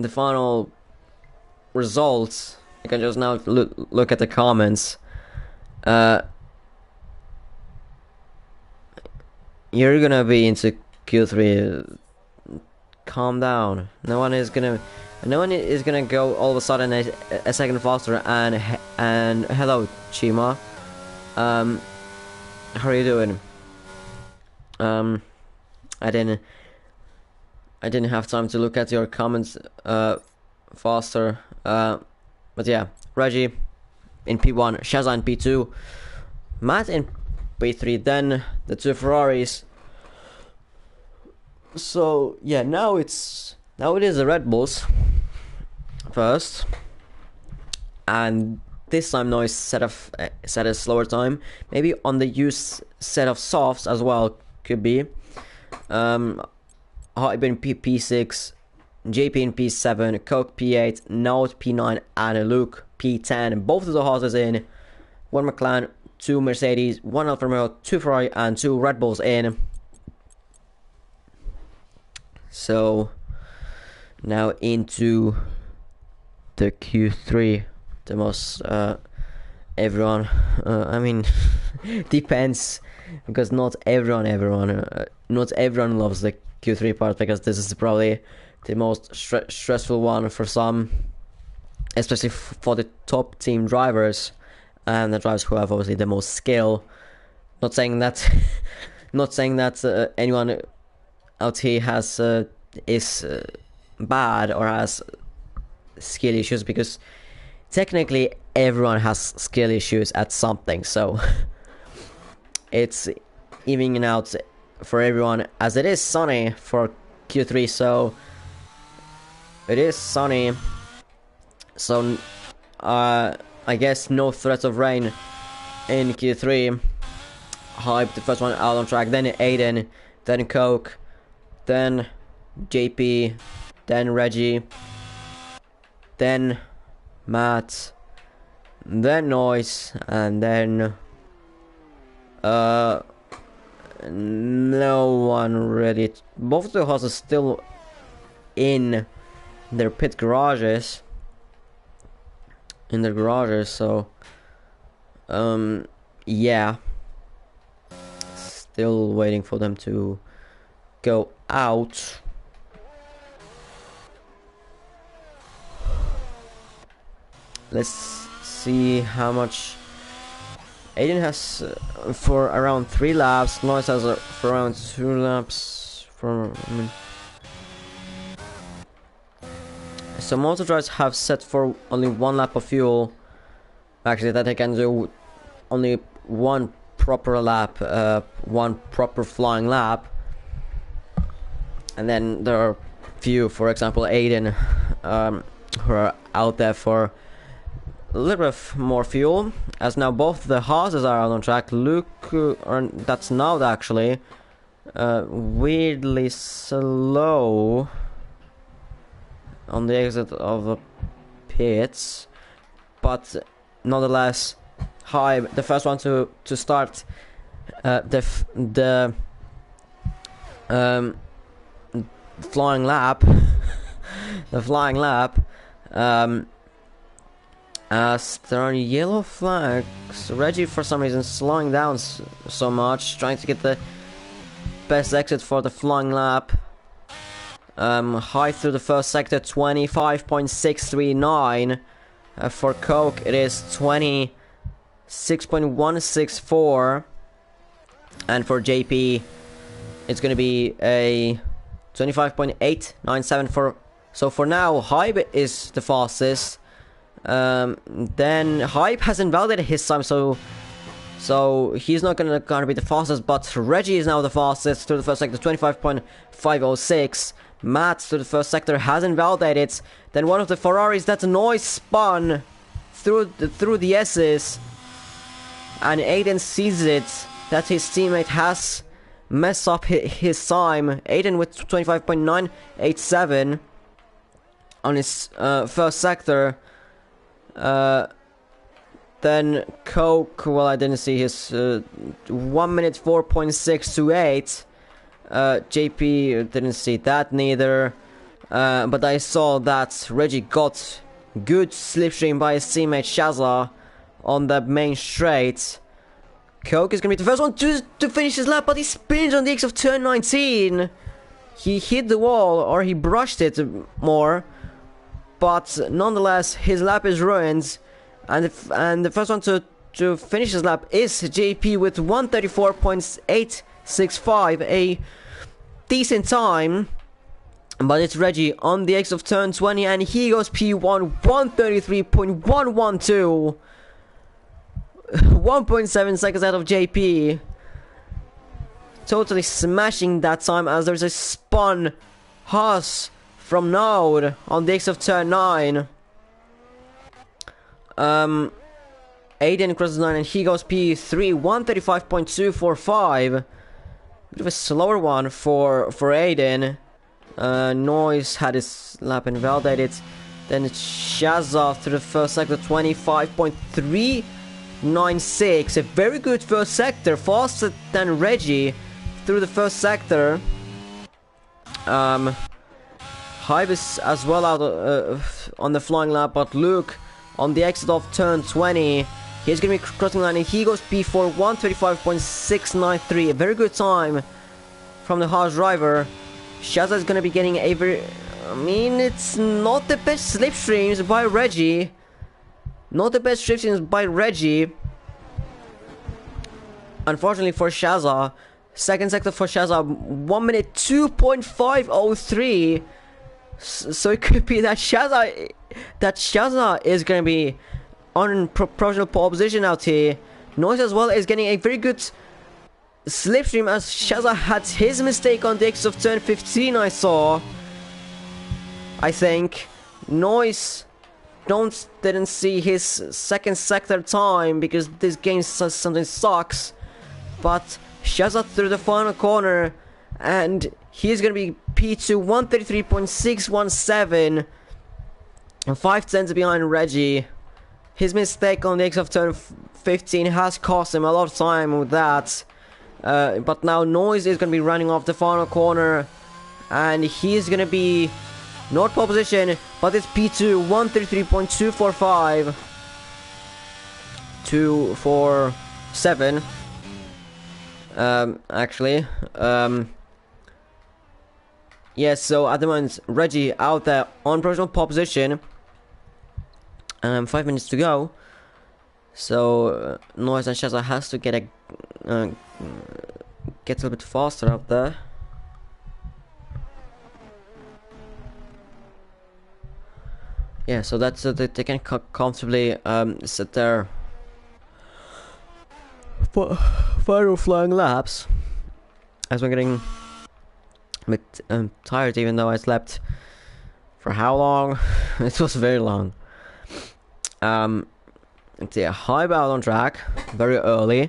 final results. I can just now look at the comments. You're gonna be into Q3. Calm down. No one is gonna go all of a sudden a second faster. And hello, Chima. How are you doing? I didn't have time to look at your comments faster. But yeah, Reggie in P1, Shazza in P2, Matt in P3, then the two Ferraris. So yeah, now it is the Red Bulls first, and this time Noise set a slower time. Maybe on the used set of softs as well, could be. Hype in P6, JP in P7, Coke P8, Note P9, and Luke P10. Both of the horses in. One McLaren, two Mercedes, one Alfa Romeo, two Ferrari, and two Red Bulls in. So now into the Q3, the most everyone. I mean, depends, because not everyone loves the Q3 part, because this is probably the most stressful one for some, especially for the top team drivers and the drivers who have obviously the most skill. Not saying that anyone out here is bad or has skill issues, because technically everyone has skill issues at something, so it's evening out for everyone, as it is sunny for Q3. So it is sunny, so I guess no threat of rain in Q3. Hype, the first one out on track, then Aiden, then Coke, then JP, then Reggie, then Matt, then Noise, and then no one really. Both of the horses still in their pit garages, so yeah, still waiting for them to go out. Let's see how much Aiden has for around 3 laps. Noise has for around 2 laps. So most drivers have set for only 1 lap of fuel. Actually, that they can do only 1 proper lap, 1 proper flying lap. And then there are few, for example Aiden, who are out there for a little bit more fuel, as now both the horses are out on track. Luke, that's now actually weirdly slow on the exit of the pits, but nonetheless, High, the first one to start the flying lap. The flying lap. As there are yellow flags, Reggie for some reason slowing down so much, trying to get the best exit for the flying lap. High through the first sector, 25.639. For Coke, it is 26.164. And for JP, it's going to be a 25.897 for. So for now, Hype is the fastest. Then Hype has invalidated his time, so he's not gonna be the fastest. But Reggie is now the fastest through the first sector, 25.506. Matt through the first sector has invalidated. Then one of the Ferraris, that's Noise, spun through the S's, and Aiden sees it that his teammate has messed up his time. Aiden with 25.987 on his first sector. Then Coke, well, I didn't see his 1 minute 4.628. JP didn't see that neither. But I saw that Reggie got good slipstream by his teammate Shazza on the main straight. Coke is gonna be the first one to finish his lap, but he spins on the X of turn 19. He hit the wall, or he brushed it more, but nonetheless his lap is ruined. And the first one to finish his lap is JP with 134.865, a decent time. But it's Reggie on the X of turn 20, and he goes P1 133.112. 1.7 seconds out of JP. Totally smashing that time, as there's a spun Haas from Node on the X of turn 9. Aiden crosses 9 and he goes P3 135.245. Bit of a slower one for Aiden. Noise had his lap invalidated. Then it's Shazza through the first sector, 25.396. A very good first sector, faster than Reggie through the first sector. Hybe is as well out on the flying lap, but Luke on the exit of turn 20, he's gonna be crossing line and he goes P4 135.693. A very good time from the Haas driver. Shazza is gonna be getting a very, I mean, it's not the best slipstreams by Reggie. Not the best slipstreams by Reggie. Unfortunately for Shazza, second sector for Shazza, 1 minute 2.503. So it could be that Shazza is gonna be on provisional pole position out here. Noise as well is getting a very good slipstream, as Shazza had his mistake on the exit of turn 15. I think Noise didn't see his second sector time because this game something sucks. But Shazza through the final corner, and he's gonna be P2 133.617 and 5 tenths behind Reggie. His mistake on the exit of turn 15 has cost him a lot of time with that. But now Noise is going to be running off the final corner, and he's going to be not pole position, but it's P2 133.245 247 actually. Yes, so at the moment Reggie out there on provisional pole position. 5 minutes to go. So Noise and Shazza has to get a little bit faster up there. Yeah, so that's they can comfortably sit there for final flying laps, as we're getting a bit tired, even though I slept for how long? It was very long. It's a high bound on track very early,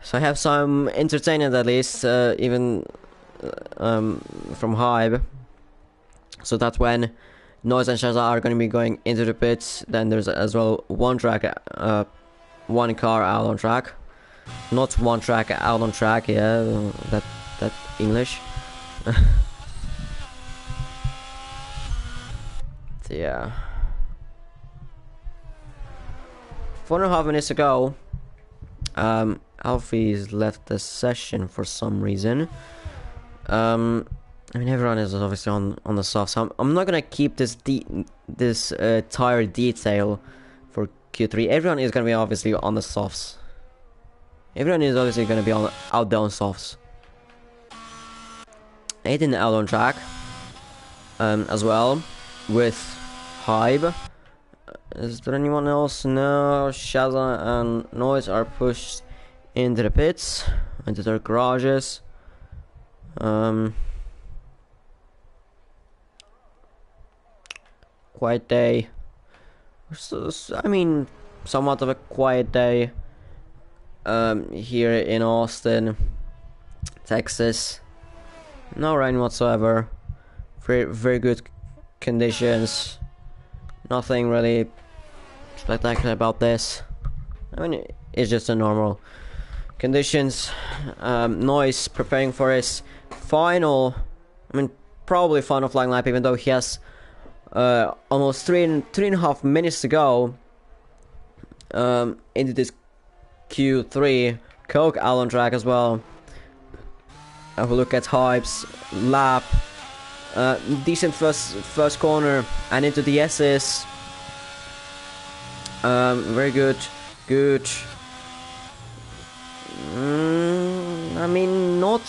so I have some entertainment at least, even from Hybe. So that's when Noise and Shazza are going to be going into the pits. Then there's as well one car out on track, not one track out on track. Yeah, that English. So yeah. 4.5 minutes ago, Alfie's left the session for some reason. I mean, everyone is obviously on the softs. So I'm not gonna keep this tire detail for Q3. Everyone is gonna be obviously on the softs. Everyone is obviously gonna be out there on softs. Aiden out on track, as well with Hybe. Is there anyone else? No. Shazza and Noise are pushed into the pits, into their garages. Quiet day. I mean, somewhat of a quiet day. Here in Austin, Texas. No rain whatsoever. Very good conditions. Nothing really spectacular about this. I mean, it's just a normal conditions. Noise preparing for his final, I mean, probably final flying lap, even though he has almost three and a half minutes to go. into this Q3. Coke out on track as well. Have a look at Hype's lap. Decent first corner and into the S's. Very good. I mean, not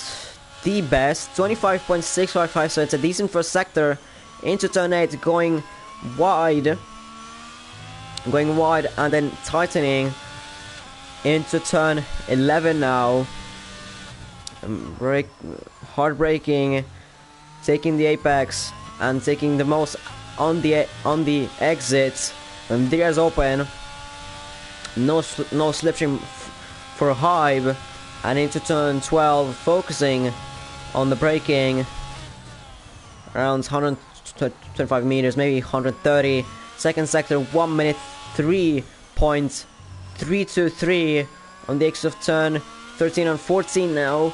the best. 25.655, so it's a decent first sector. Into turn 8, going wide and then tightening into turn 11 now. Hard braking, taking the apex and taking the most on the exit. And the air's open. No slipstream for Hype, and into turn 12, focusing on the braking. Around 125 meters, maybe 130. Second sector, 1 minute 3.323 on the exit of turn 13 and 14 now.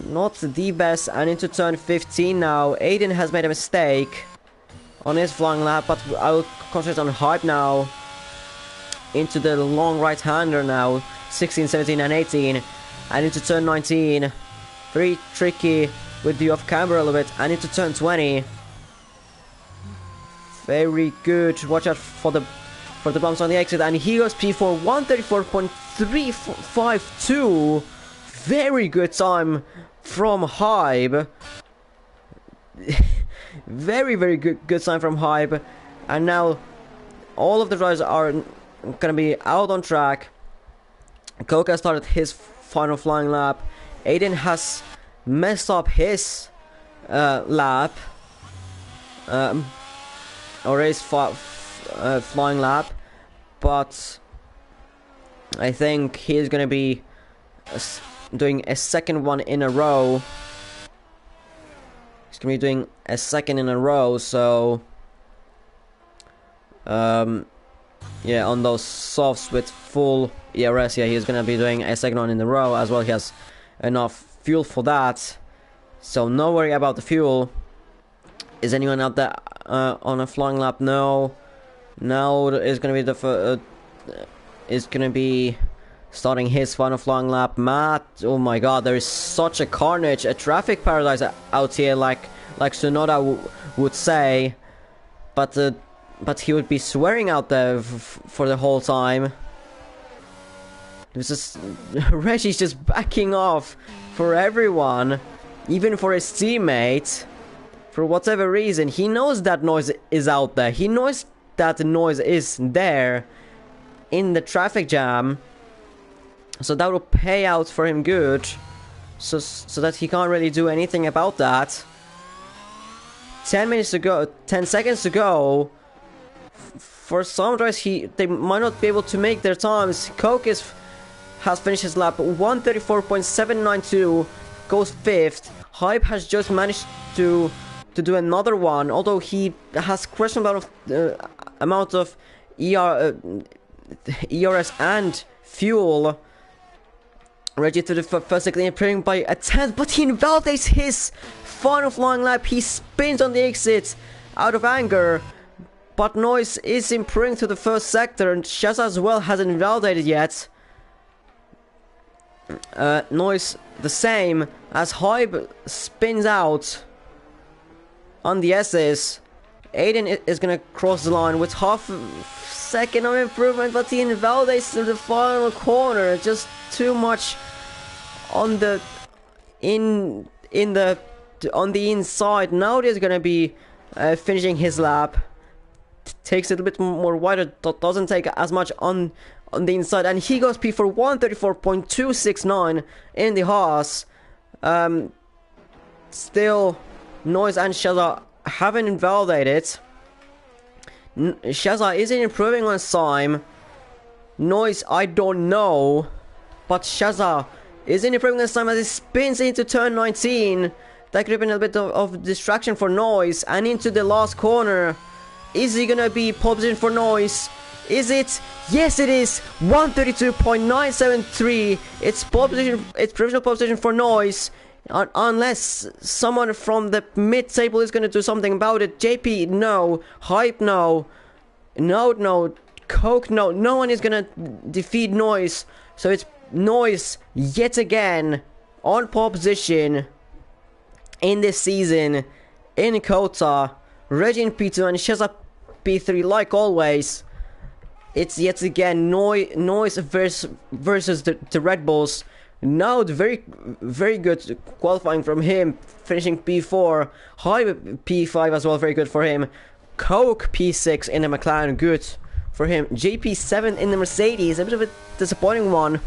Not the best, and into turn 15 now. Aiden has made a mistake on his flying lap, but I will concentrate on Hype now. Into the long right-hander now. 16, 17 and 18. And into turn 19. Very tricky with the off-camera a little bit. And into turn 20. Very good. Watch out for the bumps on the exit. And he goes P4 134.352. Very good time from Hype. Very good time from Hype. And now all of the drivers are gonna be out on track. COTA started his final flying lap. Aiden has messed up his lap, or his flying lap, but I think he's gonna be doing a second one in a row. He's gonna be doing a second in a row, so yeah, on those softs with full ERS, yeah, he's gonna be doing a second one in a row as well. He has enough fuel for that, so no worry about the fuel. Is anyone out there on a flying lap? No. Now is gonna be the is gonna be starting his final flying lap. Matt, oh my god, there is such a carnage, a traffic paradise out here, like Tsunoda would say, but he would be swearing out there for the whole time. It was just Reggie's just backing off for everyone, even for his teammate. For whatever reason, he knows that noise is out there. He knows that the noise is there in the traffic jam. So that will pay out for him good. So that he can't really do anything about that. 10 minutes to go, 10 seconds to go. For some drivers, they might not be able to make their times. Coke has finished his lap 134.792, goes 5th. Hype has just managed to do another one, although he has questionable amount of ERS and fuel. Reggie to the first second, improving by a 10th, but he invalidates his final flying lap. He spins on the exit out of anger, but Noise is improving to the first sector, and Shaza as well hasn't invalidated yet. Noise the same as Hype spins out on the S's. Aiden is gonna cross the line with half a second of improvement, but he invalidates to the final corner. Just too much on the on the inside. Now there's gonna be finishing his lap. Takes it a bit more wider, doesn't take as much on the inside, and he goes P for 134.269 in the Haas. Still, Noise and Shaza haven't invalidated. Shaza isn't improving on time. Noise, I don't know, but Shaza isn't improving on time as he spins into turn 19. That could have been a bit of distraction for Noise, and into the last corner. Is he gonna be pole position for Noise? Is it? Yes, it is. 132.973. It's pole position. It's provisional pole position for Noise, unless someone from the mid table is gonna do something about it. JP, no. Hype, no. No. Coke, no one is gonna defeat Noise. So it's Noise yet again on pole position in this season in COTA. Reggie in P2 and Shazza P3 like always. It's yet again Noise versus the Red Bulls. Now very good qualifying from him, finishing P4, high P5 as well, very good for him. Coke P6 in the McLaren, good for him. JP7 in the Mercedes, a bit of a disappointing one.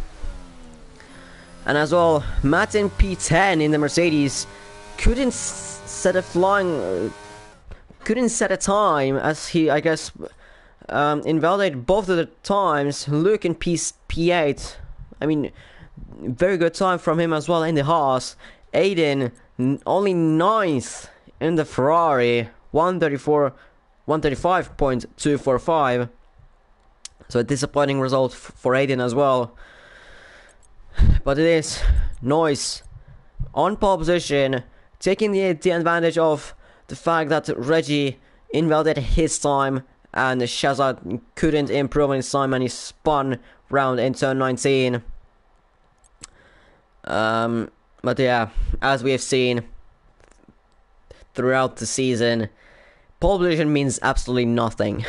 And as well, Matt in P10 in the Mercedes, couldn't set a time as he, I guess, invalidated both of the times. Luke in P8, I mean, very good time from him as well in the Haas. Aiden only 9th in the Ferrari, 135.245. So a disappointing result for Aiden as well. But it is Noise on pole position, taking the advantage of the fact that Reggie invalidated his time and Shazza couldn't improve on his time and he spun round in turn 19. But yeah, as we have seen throughout the season, pole position means absolutely nothing.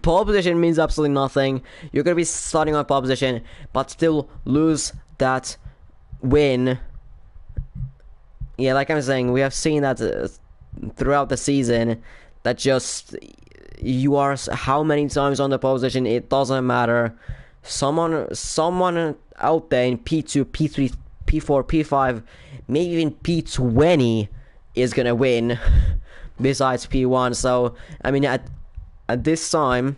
Pole position means absolutely nothing. You're gonna be starting on pole position, but still lose that win. Yeah, like I'm saying, we have seen that throughout the season, that just you are how many times on the pole position, it doesn't matter. Someone out there in P2, P3, P4, P5, maybe even P20 is gonna win besides P1. So I mean, at this time,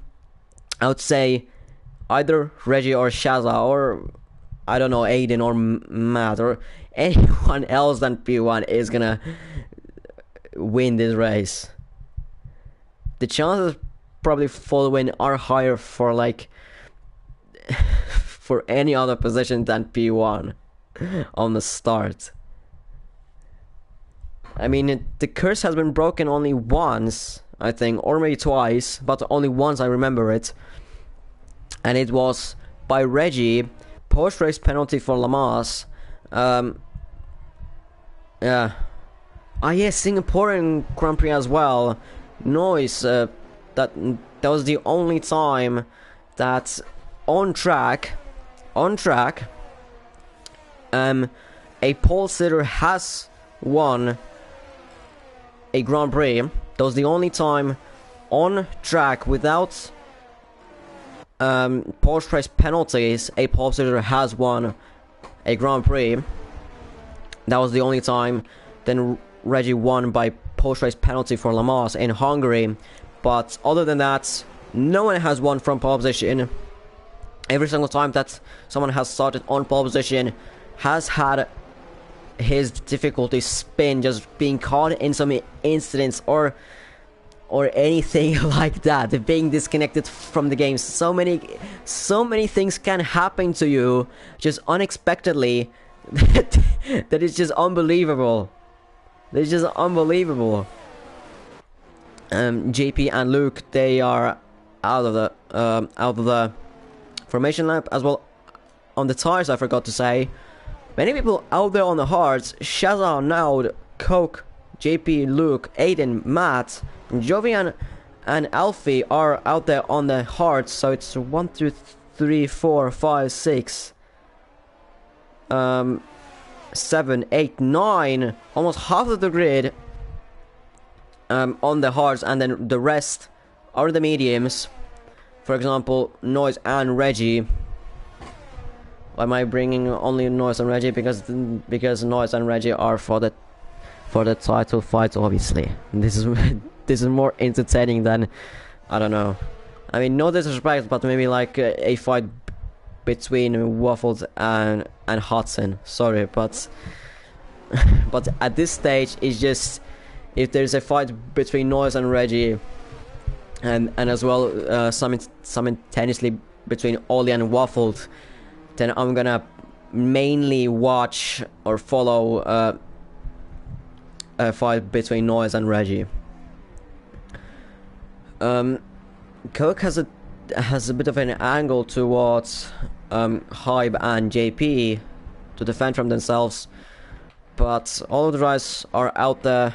I would say either Reggie or Shazza, or I don't know, Aiden or Matt or anyone else than P1 is gonna win this race. The chances probably for the win are higher for like for any other position than P1 on the start. I mean, the curse has been broken only once, I think, or maybe twice, but only once I remember it. And it was by Reggie, post-race penalty for Lamas. Yeah. Ah yes, Singaporean Grand Prix as well. Noise, that was the only time that on track, a pole sitter has won a Grand Prix. That was the only time on track without post-race penalties a pole sitter has won a Grand Prix. That was the only time. Then Reggie won by post-race penalty for Lamas in Hungary. But other than that, no one has won from pole position. Every single time that someone has started on pole position has had his difficulty spin just being caught in some incidents or anything like that, being disconnected from the game. So many things can happen to you just unexpectedly that is just unbelievable. It's just unbelievable. JP and Luke, they are out of the formation lap as well. On the tires, I forgot to say, many people out there on the hards: Shazza, Naud, Coke, JP, Luke, Aiden, Matt, Jovian, and Alfie are out there on the hards. So it's 1, 2, 3, 4, 5, 6, 7, 8, 9, almost half of the grid on the hards, and then the rest are the mediums. For example, Noise and Reggie. Why am I bringing only Noise and Reggie? Because Noise and Reggie are for the title fight, obviously. This is more entertaining than, I don't know. I mean, no disrespect, but maybe like a fight between Waffles and Hudson. Sorry, but at this stage, it's just, if there's a fight between Noise and Reggie, and as well simultaneously between Ollie and Waffles, then I'm gonna mainly watch or follow a fight between Noise and Reggie. Coke has a has a bit of an angle towards Hybe and JP to defend from themselves, but all of the drives are out there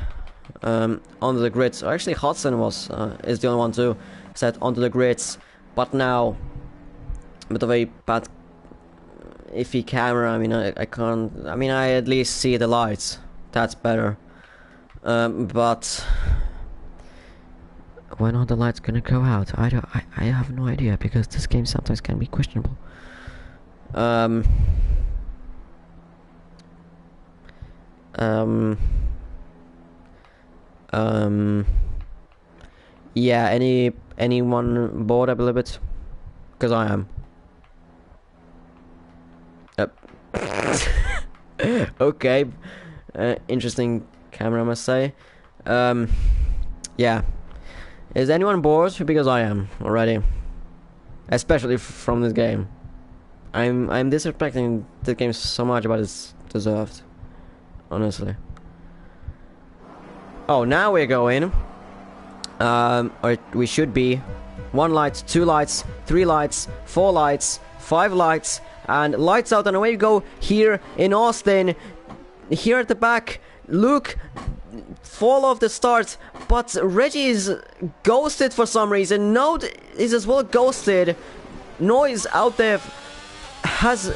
onto the grids. Actually, Hudson is the only one to set onto the grids, but now a bit of a bad iffy camera. I mean, I can't. I mean, I at least see the lights. That's better. But when are the lights gonna go out? I have no idea, because this game sometimes can be questionable. Yeah. Anyone bored a little bit? Because I am. Okay. Interesting camera, I must say. Yeah. Is anyone bored? Because I am already. Especially from this game. I'm disrespecting the game so much, but it's deserved. Honestly. Oh, now we're going. Or we should be. 1 light, 2 lights, 3 lights, 4 lights, 5 lights, and lights out, and away we go here in Austin. Here at the back, Luke fall off the start, but Reggie is ghosted for some reason. Node is as well ghosted. Noise out there has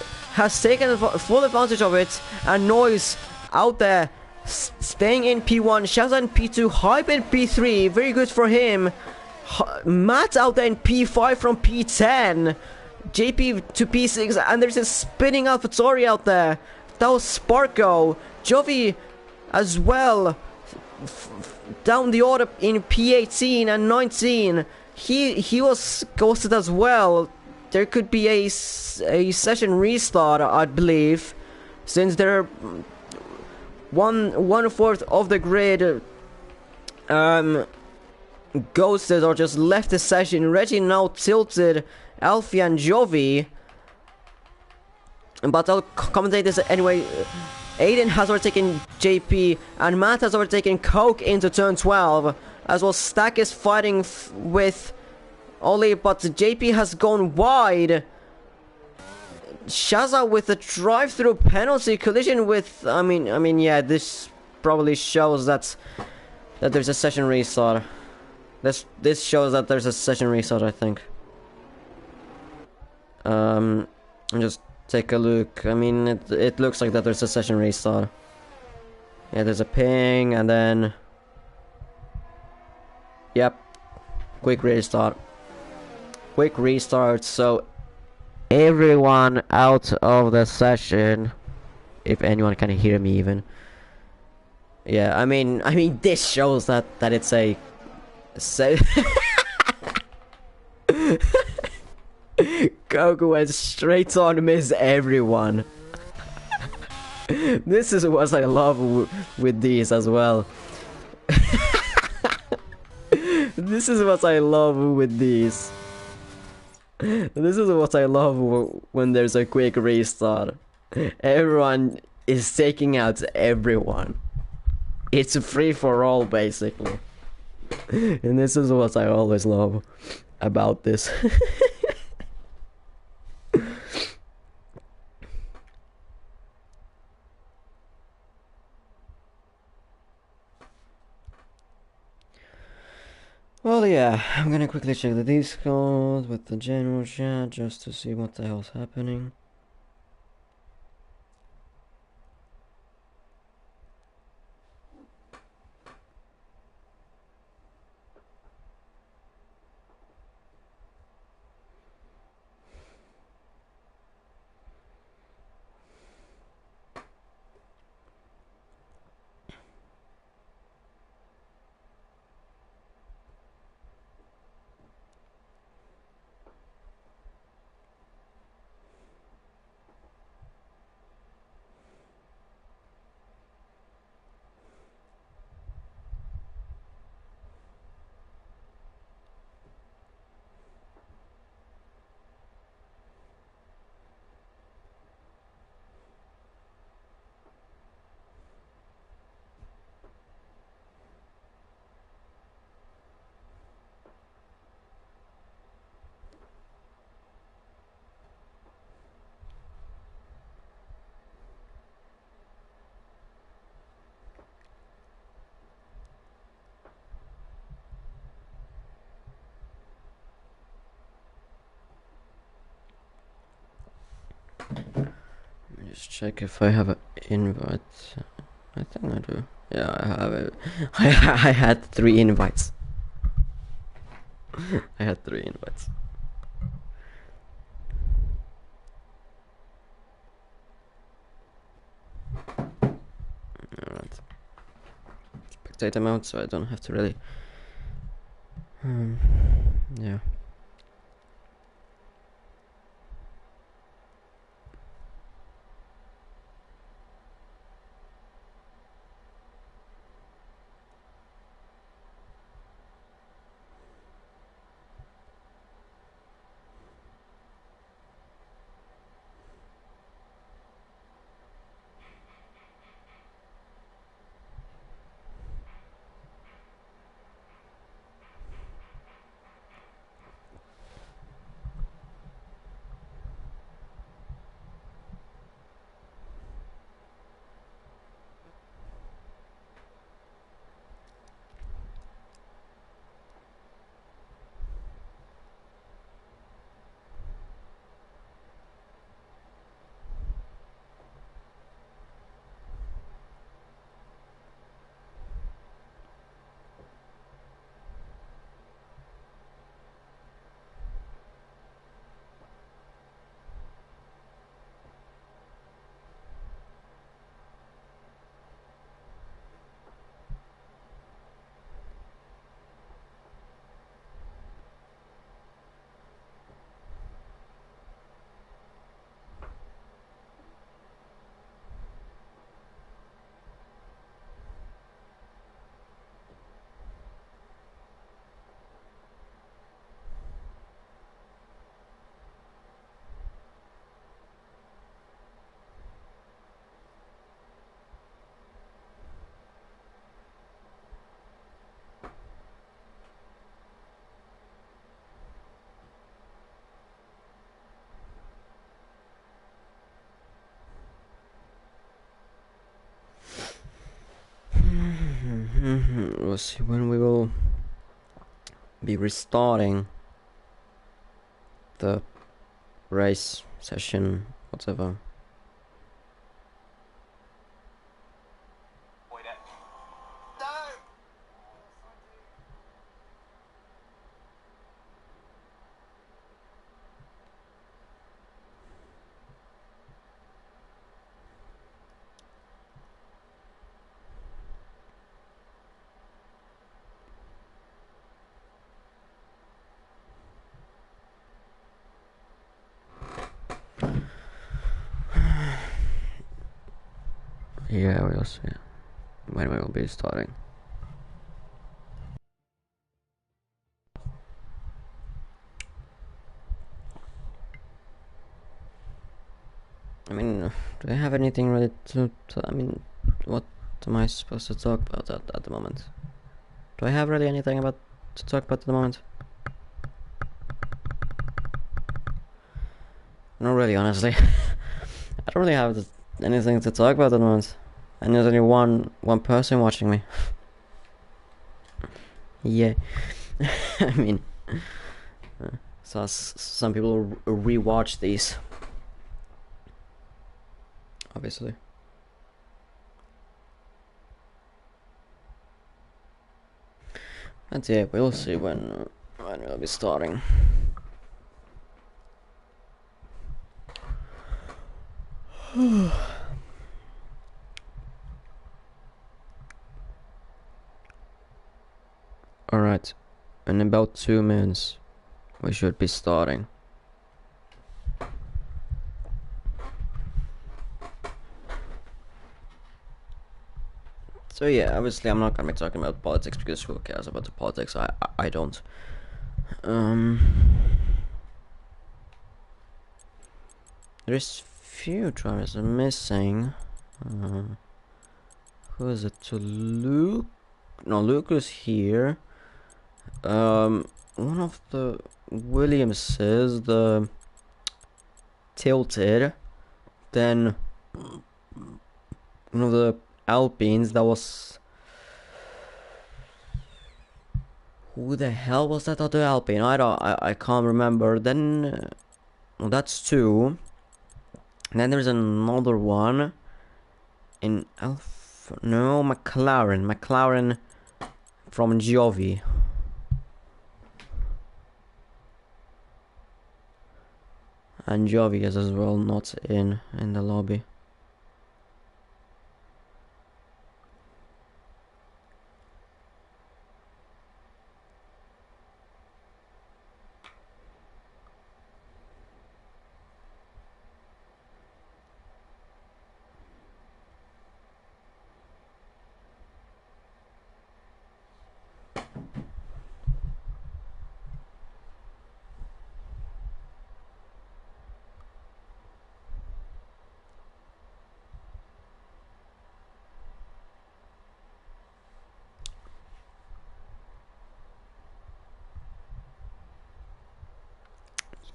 taken full advantage of it, and Noise out there staying in P1, Shazza in P2, Hype in P3, very good for him. Matt out there in P5 from P10, JP to P6, and there's a spinning AlphaTauri out there. That was Sparko. Jovi as well, down the order in P18 and 19. He was ghosted as well. There could be a session restart, I believe, since they're 1/4 of the grid ghosted or just left the session. Reggie now tilted Alfie and Jovi, but I'll commentate this anyway. Aiden has overtaken JP, and Matt has overtaken Coke into turn 12, as well. Stack is fighting with Ollie, but JP has gone wide. Shazza with a drive-through penalty collision with. I mean, yeah. This probably shows that there's a session restart. This shows that there's a session restart, I think. Just take a look. I mean, it looks like that there's a session restart. Yeah, there's a ping, and then. Yep. Quick restart. Quick restart. So everyone out of the session, if anyone can hear me even. Yeah, I mean this shows that it's a Goku went straight on miss everyone. This is what I love with these as well. This is what I love with these. This is what I love when there's a quick restart. Everyone is taking out everyone. It's a free for all, basically. And this is what I always love about this. Well, yeah, I'm gonna quickly check the Discord with the general chat just to see what the hell's happening. Just check if I have an invite. I think I do. Yeah, I have it. I had 3 invites. I had 3 invites. Alright. Spectate mode, so I don't have to really. Yeah. We'll see when we will be restarting the race session, whatever. Yeah, we'll see when we will be starting. I mean, do I have anything ready to I mean, what am I supposed to talk about at the moment? Do I have really anything about to talk about at the moment? Not really, honestly. I don't really have anything to talk about at the moment. And there's only one person watching me. Yeah. I mean, so some people rewatch these. Obviously. And yeah, we'll see when we'll be starting. Alright, in about 2 minutes we should be starting. So yeah, obviously I'm not gonna be talking about politics because who cares about the politics? I don't. There's few drivers missing. Who is it? To Luke? No, Luke is here. One of the Williamses, the Tilted. Then one of the Alpines, that was... Who the hell was that other Alpine? I can't remember. Then... well, that's 2. And then there's another one in Alpha. No, McLaren from Jovi. And Jovi is as well not in the lobby.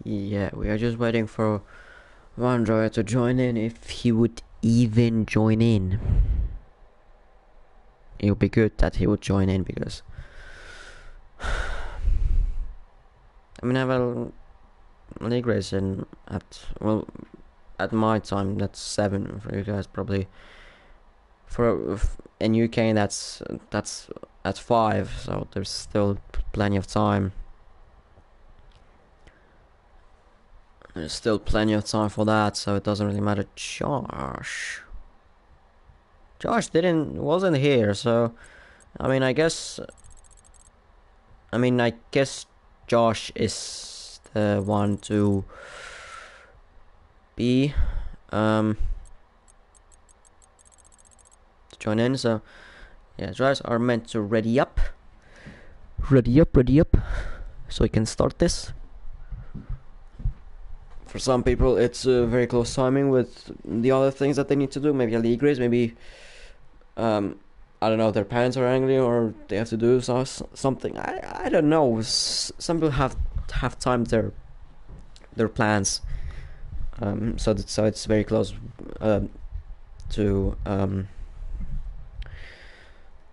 Yeah, we are just waiting for one driver to join in, if he would even join in. It would be good that he would join in, because I mean, I have a league race in at my time that's 7 for you guys, probably. In UK that's at 5, so there's still plenty of time. There's still plenty of time for that, so it doesn't really matter. Josh wasn't here, so I mean, I guess Josh is the one to be to join in. So yeah, drivers are meant to ready up, so we can start this. For some people, it's very close timing with the other things that they need to do. Maybe a league race, maybe I don't know, their parents are angry or they have to do something. I don't know. Some people have timed their plans, so it's very close to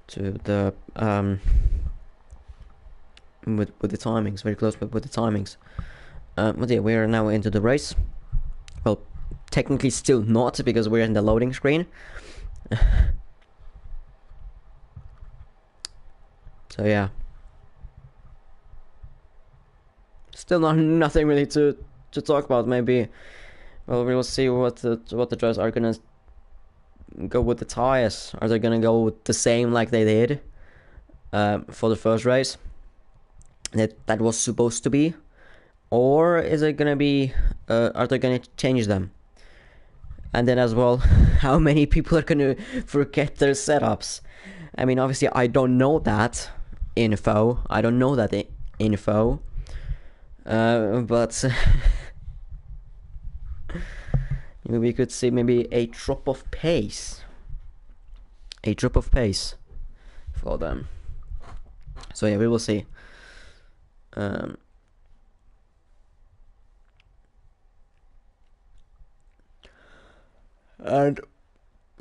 the with the timings. Very close with the timings. But yeah, we are now into the race. Well, technically still not, because we're in the loading screen. So yeah, still nothing really to talk about. Maybe, well, we will see what the drivers are gonna go with the tires. Are they gonna go with the same like they did for the first race that was supposed to be, or is it gonna be are they gonna change them? And then as well, how many people are gonna forget their setups? I mean, obviously I don't know that info. But we could see maybe a drop of pace for them. So yeah, we will see. And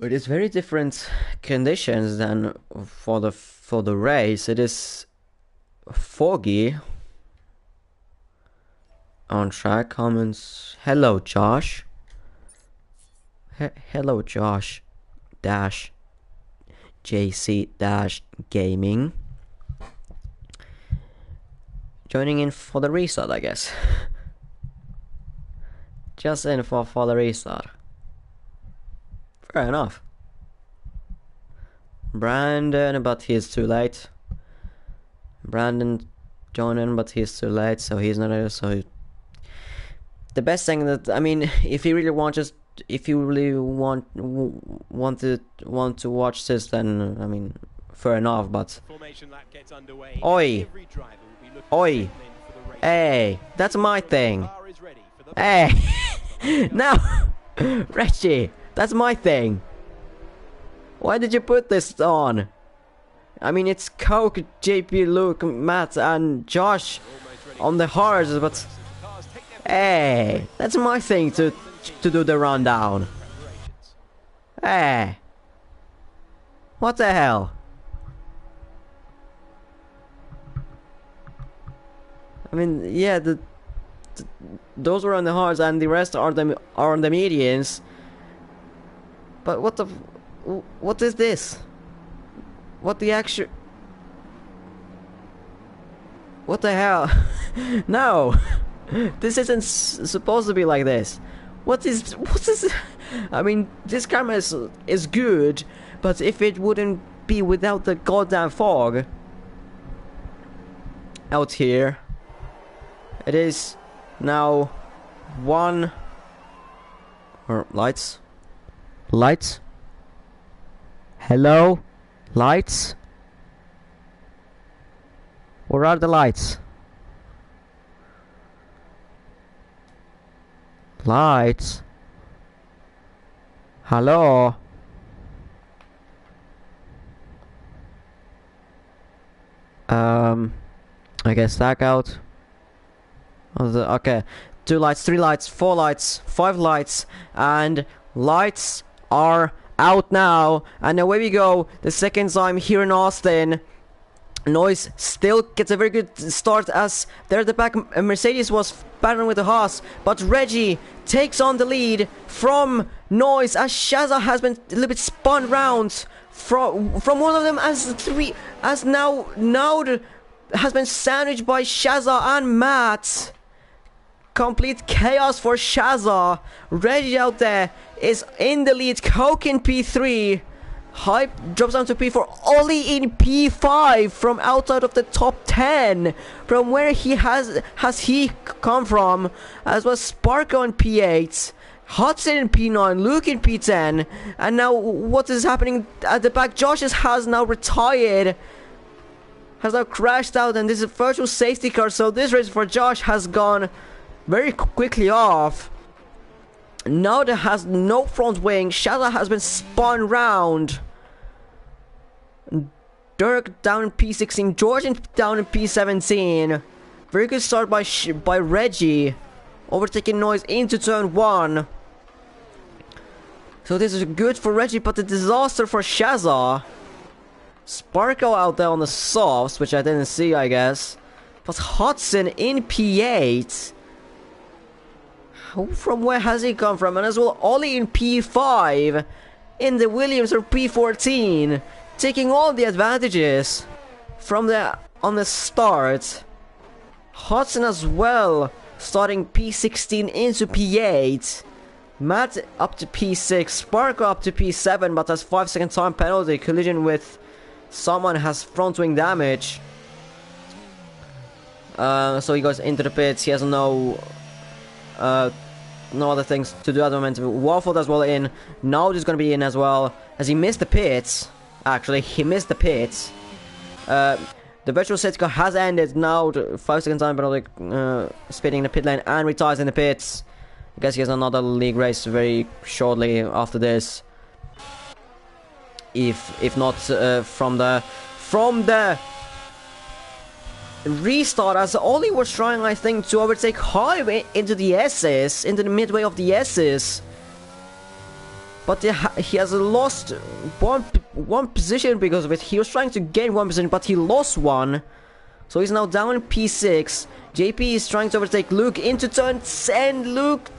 it is very different conditions than for the race. It is foggy on track. Comments. Hello, Josh. Hello, Josh. Dash. JC Dash Gaming. Joining in for the restart, I guess. Just in for the restart. Fair enough. Brandon, but he's too late. Brandon joining, but he's too late, so he's not here. So the best thing that, I mean, if you really want to watch this, then I mean, fair enough. But oi, hey, that's my thing. Hey, no, Reggie, that's my thing. Why did you put this on? I mean, it's Coke, JP, Luke, Matt, and Josh on the hards, but hey, that's my thing to do the rundown. Hey, what the hell? I mean, yeah, those were on the hards and the rest are on the medians. But what is this? What the actual? What the hell? No, this isn't supposed to be like this. What's this? I mean, this camera is good, but if it wouldn't be without the goddamn fog out here, it is now one. Or lights. Hello, lights. Where are the lights? Lights. Hello. I guess stack out. Okay, 2 lights, 3 lights, 4 lights, 5 lights, and lights are out now. And away we go. The second time here in Austin. Noise still gets a very good start as there at the back Mercedes was battling with the Haas, but Reggie takes on the lead from Noise as Shazza has been a little bit spun round from one of them as now has been sandwiched by Shazza and Matt. Complete chaos for Shazza. Reggie out there is in the lead. Coke in P3. Hype drops down to P4. Ollie in P5 from outside of the top 10. From where has he come from? As well Sparko in P8. Hudson in P9. Luke in P10. And now what is happening at the back? Josh has now retired. Has now crashed out, and this is a virtual safety car. So this race for Josh has gone very quickly off. Now there has no front wing. Shadow has been spun round. Dirk down in P16. Georgian down in P17. Very good start by Reggie. Overtaking Noise into turn 1. So this is good for Reggie, but a disaster for Shazza. Sparkle out there on the softs, which I didn't see, I guess. But Hudson in P8. From where has he come from? And as well, Ollie in P5. In the Williams or P14. Taking all the advantages from on the start. Hudson as well. Starting P16 into P8. Matt up to P6. Sparko up to P7, but has 5-second time penalty. Collision with someone has front wing damage. So he goes into the pits. He has no other things to do at the moment. Waffled as well in. Now he's going to be in as well, as he missed the pits. Actually, he missed the pits. The virtual safety car has ended. Now 5-second time penalty, spitting in the pit lane and retires in the pits. I guess he has another league race very shortly after this. If not from the restart, as Ollie was trying, I think, to overtake Hybe into the S's, into the midway of the S's. But he has lost one position because of it. He was trying to gain 1 position, but he lost 1. So he's now down in P6. JP is trying to overtake Luke into turn 10. Luke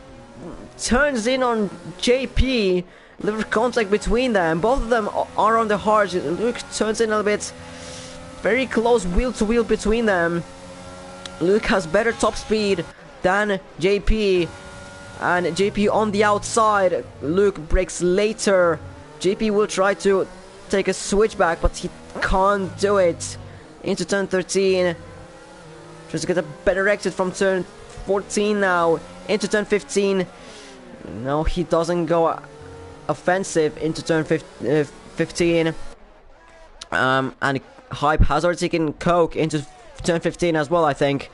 turns in on JP. Little contact between them. Both of them are on the hard. Luke turns in a little bit. Very close wheel to wheel between them. Luke has better top speed than JP. And JP on the outside. Luke brakes later. JP will try to take a switchback, but he can't do it. Into turn 13. Tries to get a better exit from turn 14 now. Into turn 15. No, he doesn't go offensive into turn 15. And Hype has already taken Coke into turn 15 as well, I think.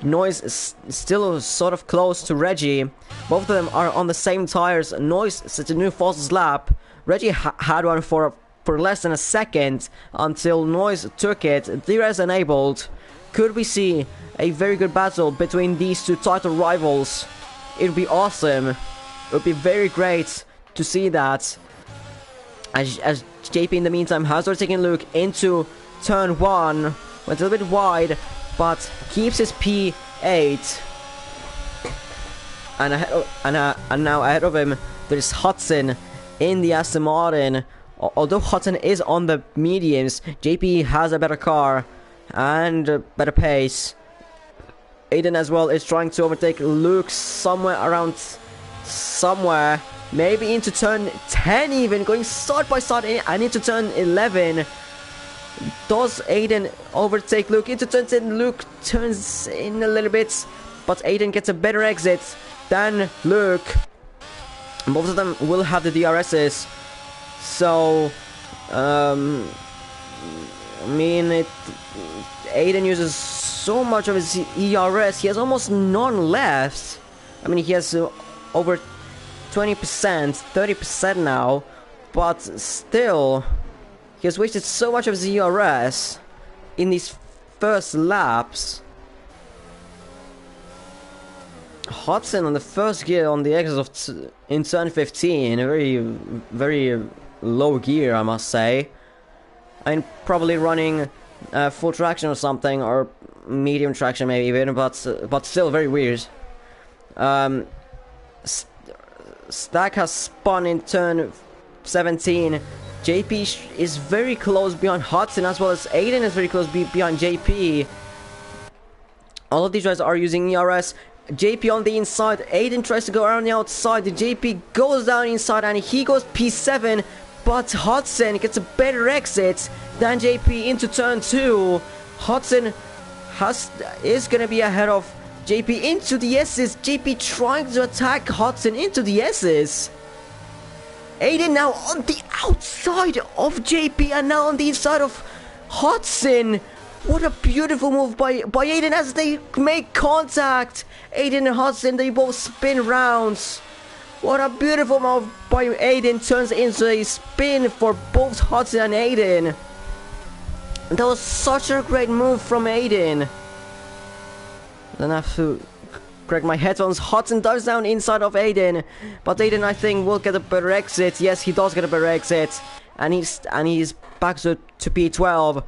Noise is still sort of close to Reggie. Both of them are on the same tires. Noise set a new fastest lap. Reggie had one for less than a second until Noise took it. DRS enabled. Could we see a very good battle between these two title rivals? It would be awesome. It would be very great to see that. As JP in the meantime has already taken Luke into turn 1. Went a little bit wide, but keeps his P8. and now ahead of him there's Hudson in the Aston Martin. Although Hudson is on the mediums, JP has a better car and a better pace. Aiden as well is trying to overtake Luke somewhere, maybe into turn 10 even, going side by side and into turn 11. Does Aiden overtake Luke into turn 10? Luke turns in a little bit, but Aiden gets a better exit than Luke. Both of them will have the DRSs, so I mean, Aiden uses so much of his ERS. He has almost none left. I mean, he has over 20%, 30% now, but still, he has wasted so much of his ERS in these first laps. Hudson on the first gear on the exit of in turn 15, very low gear, I must say. I'm probably running full traction or something, or medium traction maybe even, but still very weird. Stack has spun in turn 17. JP is very close behind Hudson, as well as Aiden is very close behind JP. All of these guys are using ERS. JP on the inside, Aiden tries to go around the outside, the JP goes down inside and he goes P7, but Hudson gets a better exit than JP into turn 2. Hudson is gonna be ahead of JP into the S's. JP trying to attack Hudson into the S's. Aiden now on the outside of JP and now on the inside of Hudson. What a beautiful move by Aiden as they make contact. Aiden and Hudson, they both spin rounds. What a beautiful move by Aiden, turns into a spin for both Hudson and Aiden. That was such a great move from Aiden. Then I have to correct my headphones. Hudson dives down inside of Aiden, but Aiden, I think, will get a better exit. Yes, he does get a better exit, and he's back to P12.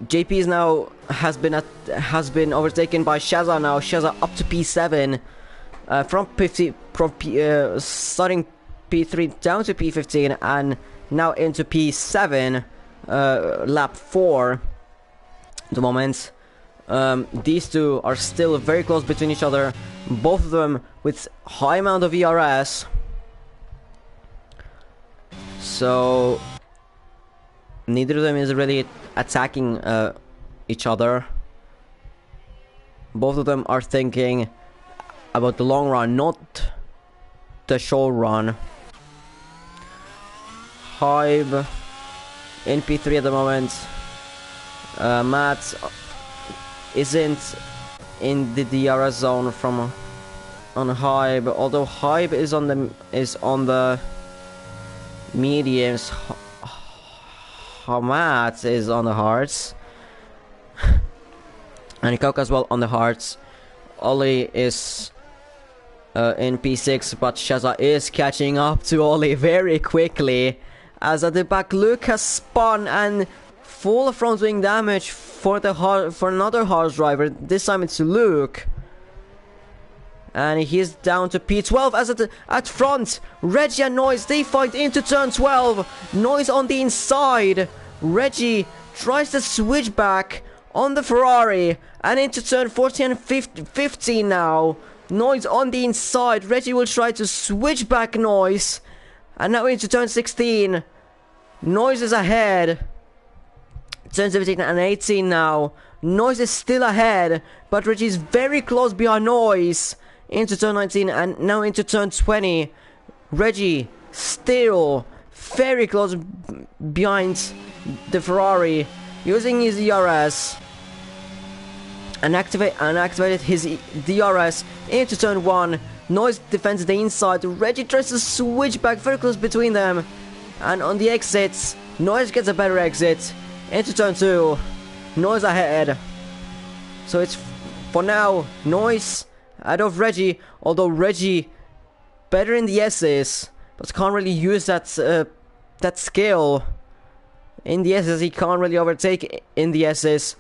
JP is now has been overtaken by Shaza now. Shaza up to P7, starting P3 down to P15 and now into P7, lap 4. At the moment, these two are still very close between each other. Both of them with high amount of ERS. So neither of them is really attacking each other. Both of them are thinking about the long run, not the short run. Hybe in P3 at the moment. Matt isn't in the DRS zone from on Hybe, although Hybe is on the mediums. Matt is on the hards, and COTA as well on the hards. Ollie is in P6, but Shaza is catching up to Ollie very quickly, as at the back Luke has spun and full front wing damage for another hards driver. This time it's Luke, and he's down to P12 as at front. Reggie and Noise, they fight into turn 12. Noise on the inside. Reggie tries to switch back on the Ferrari and into turn 14 and 15 now. Noise on the inside. Reggie will try to switch back Noise. And now into turn 16. Noise is ahead. Turn 17 and 18 now. Noise is still ahead, but Reggie is very close behind Noise. Into turn 19 and now into turn 20. Reggie still very close behind the Ferrari, using his DRS and activated his DRS into turn 1. Noise defends the inside. Reggie tries to switch back, very close between them, and on the exits Noise gets a better exit into turn 2. Noise ahead, so it's for now Noise out of Reggie, although Reggie better in the S's, but can't really use that skill. In the S's, he can't really overtake in the S's.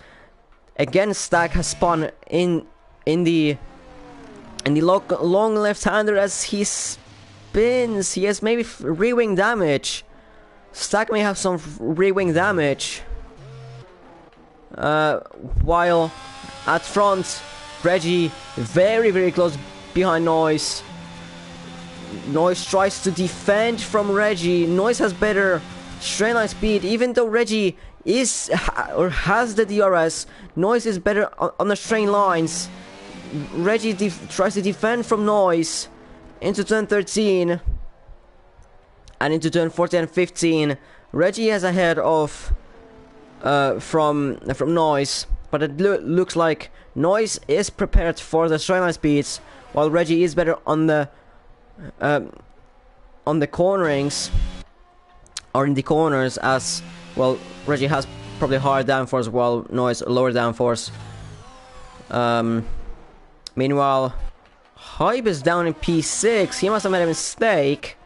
Again, Stack has spun in the And the long left-hander as he spins. He has maybe re-wing damage. Stack may have some re-wing damage. While at front, Reggie very, very close behind Noise. Noise tries to defend from Reggie. Noise has better straight line speed, even though Reggie is or has the DRS. Noise is better on the straight lines. Reggie tries to defend from Noise into turn 13 and into turn 14 and 15. Reggie is ahead of from Noise, but it looks like Noise is prepared for the straight line speeds, while Reggie is better on the cornerings or in the corners, as well. Reggie has probably higher downforce while Noise lower downforce. Meanwhile, Hype is down in P6. He must have made a mistake.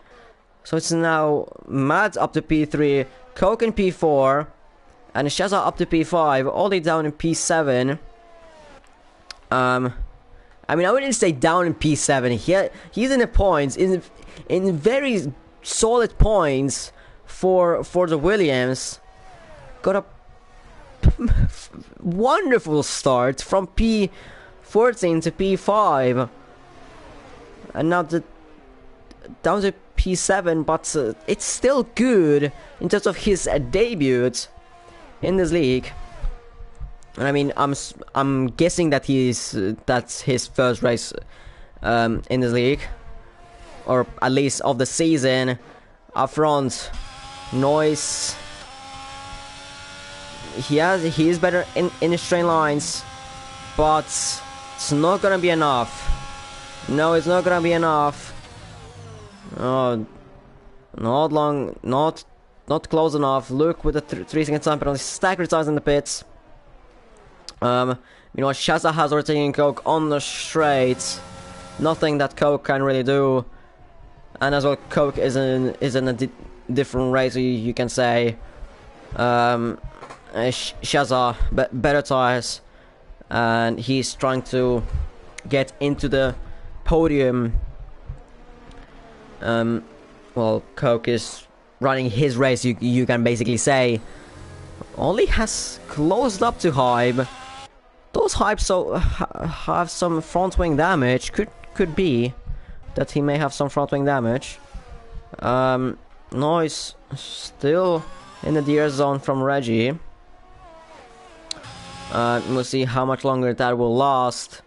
So it's now Mads up to P3, Coke in P4, and Shaza up to P5, Ollie down in P7. I mean, I wouldn't say down in P7. He's in the points, in very solid points for the Williams. Got a wonderful start from P14 to P5, and now down to P7, but it's still good in terms of his debut in this league. And I mean, I'm guessing that that's his first race in this league, or at least of the season. Up front, Noise. He is better in the straight lines, but it's not gonna be enough. No, it's not gonna be enough. Oh, not long, not close enough. Luke with a 3-second time penalty. Stack retires in the pits. Meanwhile, Shaza has overtaken Coke on the straight. Nothing that Coke can really do. And as well, Coke is in a different race, you can say. Shaza better tires, and he's trying to get into the podium. Well, Coke is running his race, you can basically say. Ollie has closed up to Hype. Those Hypes have some front wing damage. Could be that he may have some front wing damage. Noise still in the DRS zone from Reggie. We'll see how much longer that will last.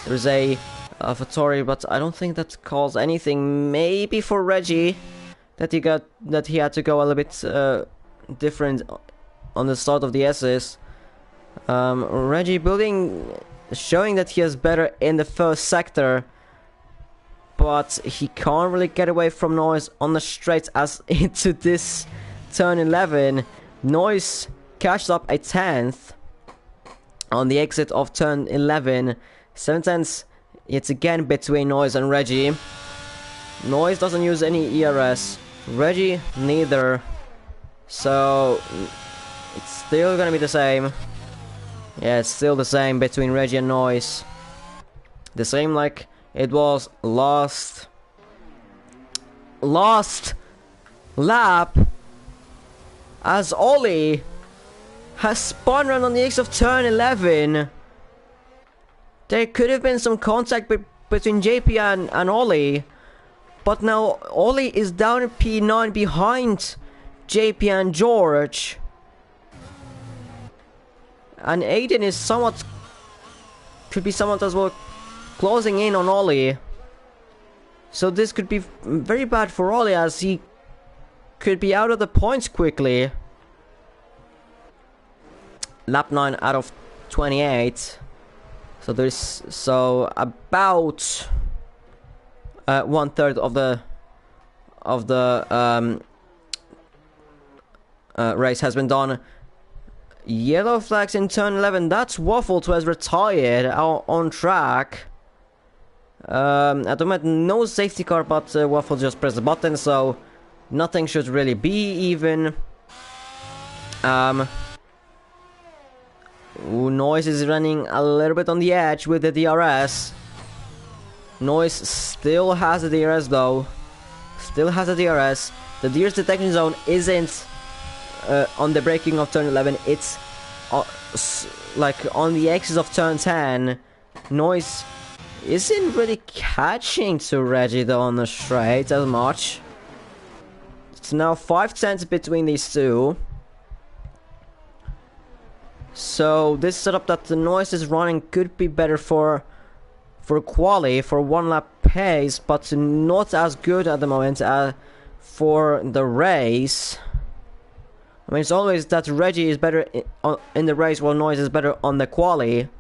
There's a Fattori, but I don't think that calls anything. Maybe for Reggie that he had to go a little bit different on the start of the S's. Reggie showing that he is better in the first sector, but he can't really get away from Noise on the straights as into this turn 11. Noise cashed up a 10th on the exit of turn 11. 7 tenths yet again between Noise and Reggie. Noise doesn't use any ERS, Reggie neither, so it's still gonna be the same. Yeah, it's still the same between Reggie and Noise. The same like it was last lap, as Ollie has spun around on the exit of turn 11. There could have been some contact between JP and Ollie, but now Ollie is down in P9 behind JP and George. And Aiden is could be somewhat as well closing in on Ollie. So this could be very bad for Ollie, as he could be out of the points quickly. Lap 9 out of 28. So there's about 1/3 of the race has been done. Yellow flags in turn 11. That's Waffles, who has retired on track. At the moment, no safety car, but Waffles just pressed the button, so nothing should really be even. Noise is running a little bit on the edge with the DRS. Noise still has the DRS though. Still has the DRS. The DRS detection zone isn't on the braking of turn 11. It's like on the exit of turn 10. Noise isn't really catching to Reggie though on the straight as much. It's now 5 tenths between these two. So this setup that the Noise is running could be better for quali, for one lap pace, but not as good at the moment for the race. I mean, it's always that Reggie is better in the race while Noise is better on the quali.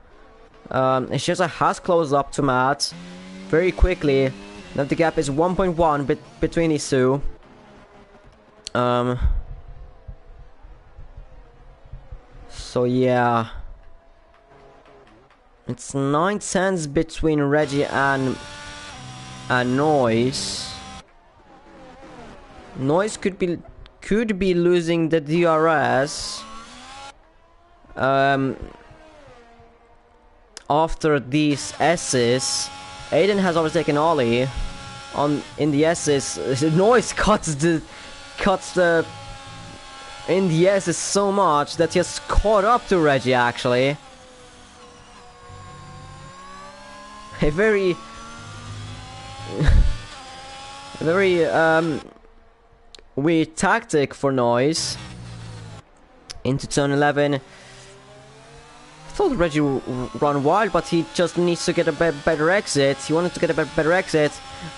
Shiza has closed up to Matt very quickly. Now the gap is 1.1 between these two. So yeah, it's 9 tenths between Reggie and Noise. Noise could be losing the DRS after these S's. Aiden has overtaken Ollie in the S's. Noise cuts the in the S's so much that he has caught up to Reggie actually. A very weird tactic for Noise into turn 11. I thought Reggie would run wild, but he just needs to get a better exit. He wanted to get a better exit.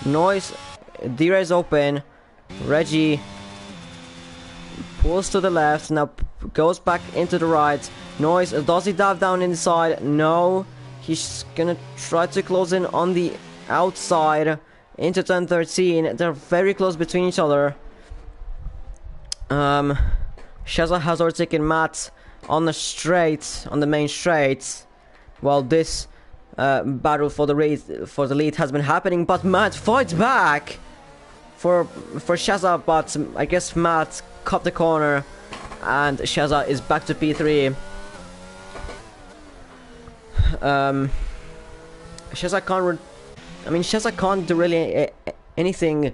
Noise, DRS open. Reggie pulls to the left, now goes back into the right. Noise, does he dive down inside? No. He's gonna try to close in on the outside into turn 13. They're very close between each other. Shaza has overtaken Matt on the straight, on the main straight, while this battle for the lead has been happening. But Matt fights back for Shaza, but I guess Matt cut the corner, and Shaza is back to P3. Shaza can't do really anything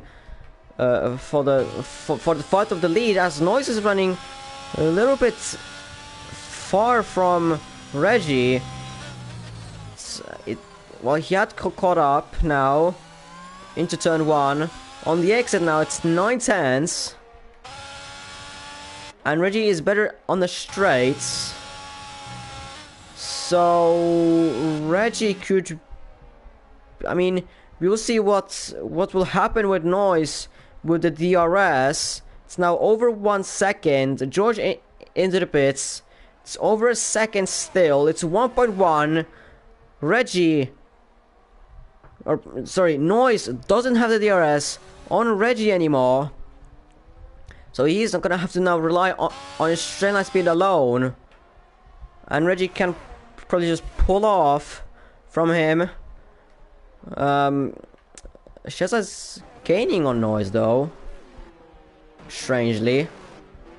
for the fight of the lead, as Noise is running a little bit far from Reggie. Well, he had caught up now into turn 1. On the exit now, it's 9 tenths. And Reggie is better on the straights. So Reggie could... I mean, we will see what will happen with Noise with the DRS. It's now over 1 second. George into the pits. It's over a second still. It's 1.1. Reggie... Noise doesn't have the DRS on Reggie anymore. So he's not gonna have to now rely on his straight line speed alone. And Reggie can probably just pull off from him. Shaza's gaining on Noise though. Strangely.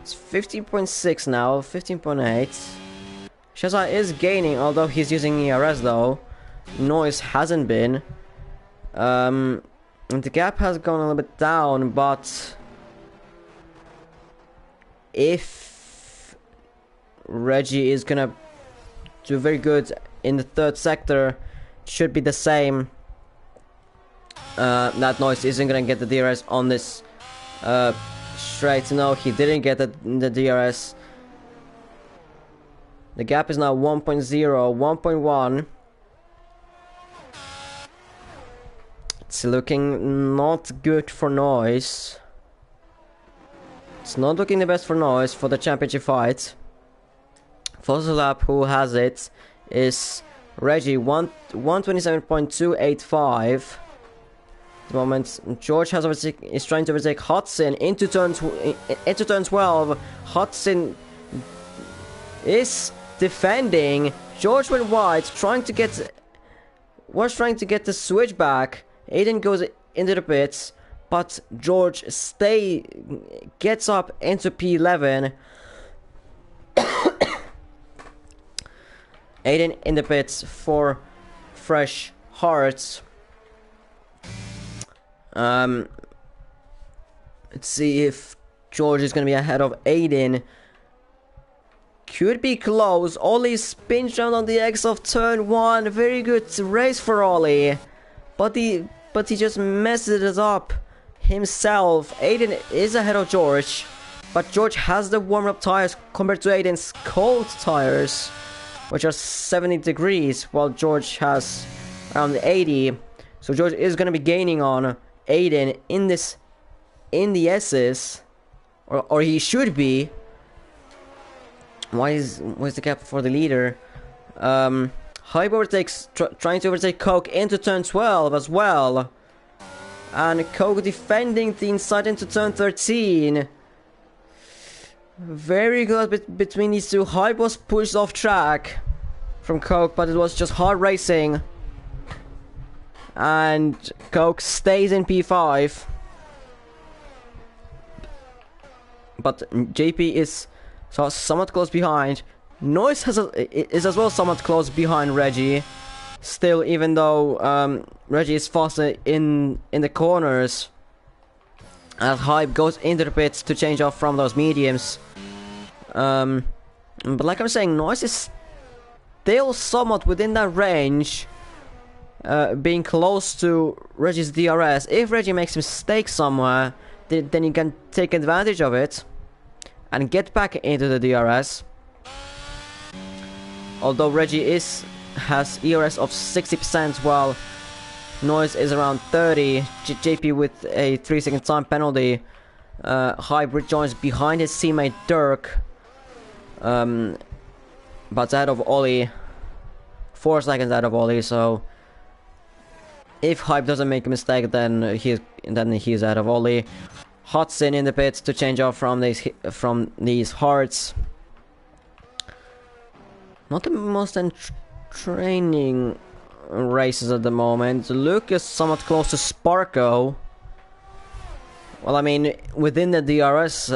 It's 15.6 now, 15.8. Shaza is gaining, although he's using ERS though. Noise hasn't been. And the gap has gone a little bit down, but if Reggie is gonna do very good in the third sector, it should be the same. That Noise isn't gonna get the DRS on this straight. No, he didn't get the DRS. The gap is now 1.0, 1.1. It's looking not good for Noise. It's not looking the best for Noise for the championship fight. First lap who has it is Reggie, 127.285. At the moment, George is trying to overtake Hudson into turn 12. Hudson is defending. George went wide, trying to get the switch back. Aiden goes into the pits, but George gets up into P11. Aiden in the pits for fresh hearts. Let's see if George is gonna be ahead of Aiden. Could be close. Ollie spins round on the X of turn 1. Very good race for Ollie. But he just messes it up himself. Aiden is ahead of George. But George has the warm-up tires compared to Aiden's cold tires, which are 70 degrees, while George has around 80. So George is going to be gaining on Aiden in the S's, or he should be. Where's the gap for the leader? Hype overtakes, trying to overtake Coke into turn 12 as well. And Coke defending the inside into turn 13. Very good between these two. Hype was pushed off track from Coke, but it was just hard racing. And Coke stays in P5. But JP is somewhat close behind. Noise is as well somewhat close behind Reggie. Still, even though Reggie is faster in the corners, as Hype goes into the pits to change off from those mediums. But like I'm saying, Noise is still somewhat within that range, being close to Reggie's DRS. If Reggie makes a mistake somewhere, then you can take advantage of it and get back into the DRS. Although Reggie has ERS of 60%, while Noise is around 30. JP with a 3-second time penalty. Hype rejoins behind his teammate Dirk, but ahead of Ollie, 4 seconds out of Ollie. So if Hype doesn't make a mistake, then he's out of Ollie. Hudson in the pits to change off from these hearts. Not the most training races at the moment. Luke is somewhat close to Sparko. Well, I mean, within the DRS,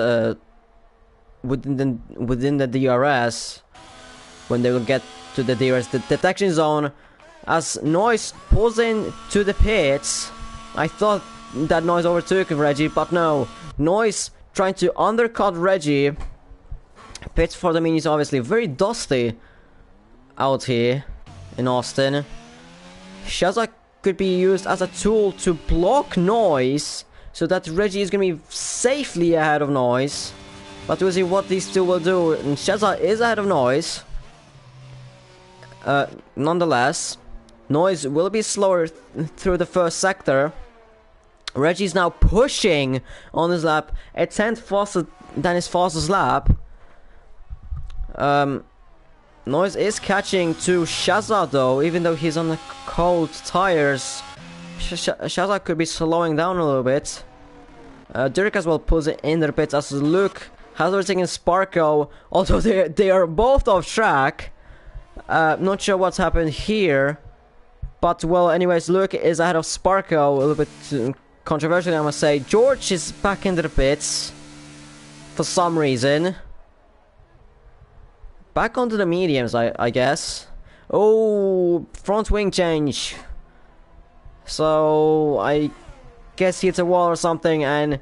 within the DRS, when they will get to the DRS, the detection zone, as Noise pulls in to the pits. I thought that Noise overtook Reggie, but no. Noise trying to undercut Reggie. Pits for the minis, obviously very dusty out here in Austin. Shazza could be used as a tool to block Noise, so that Reggie is going to be safely ahead of Noise. But we'll see what these two will do. And Shazza is ahead of Noise. Nonetheless, Noise will be slower through the first sector. Reggie's now pushing on his lap, a tenth faster than his fastest lap. Noise is catching to Shazza though, even though he's on the cold tires. Shazza could be slowing down a little bit. Dirk as well pulls it in the pits as Luke has overtaken Sparko, although they are both off track. Not sure what's happened here, but well, anyways, Luke is ahead of Sparko, a little bit controversially, I must say. George is back into the pits for some reason. Back onto the mediums, I guess. Oh, front wing change. So I guess he hit a wall or something, and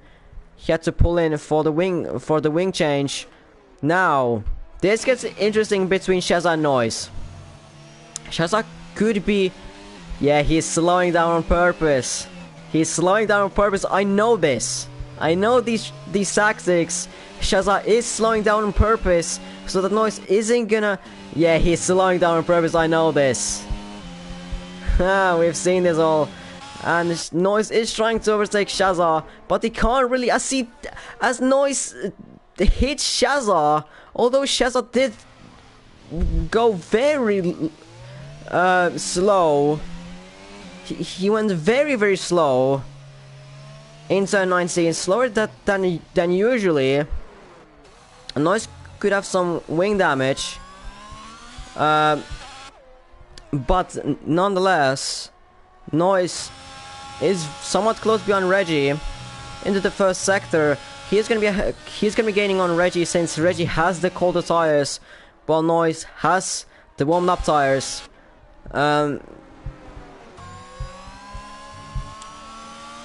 he had to pull in for the wing change. Now this gets interesting between Shazza and Noise. Shazza could be, yeah, he's slowing down on purpose. He's slowing down on purpose. I know this. I know these tactics. Shazza is slowing down on purpose, so that Noise isn't gonna... Yeah, he's slowing down on purpose, I know this. We've seen this all. And Noise is trying to overtake Shazza, but he can't really... As Noise hits Shazza, although Shazza did go very slow. He went very, very slow in turn 19, slower than usually. Noise could have some wing damage, but nonetheless, Noise is somewhat close behind Reggie into the first sector. He's gonna be gaining on Reggie, since Reggie has the colder tires, while Noise has the warmed up tires.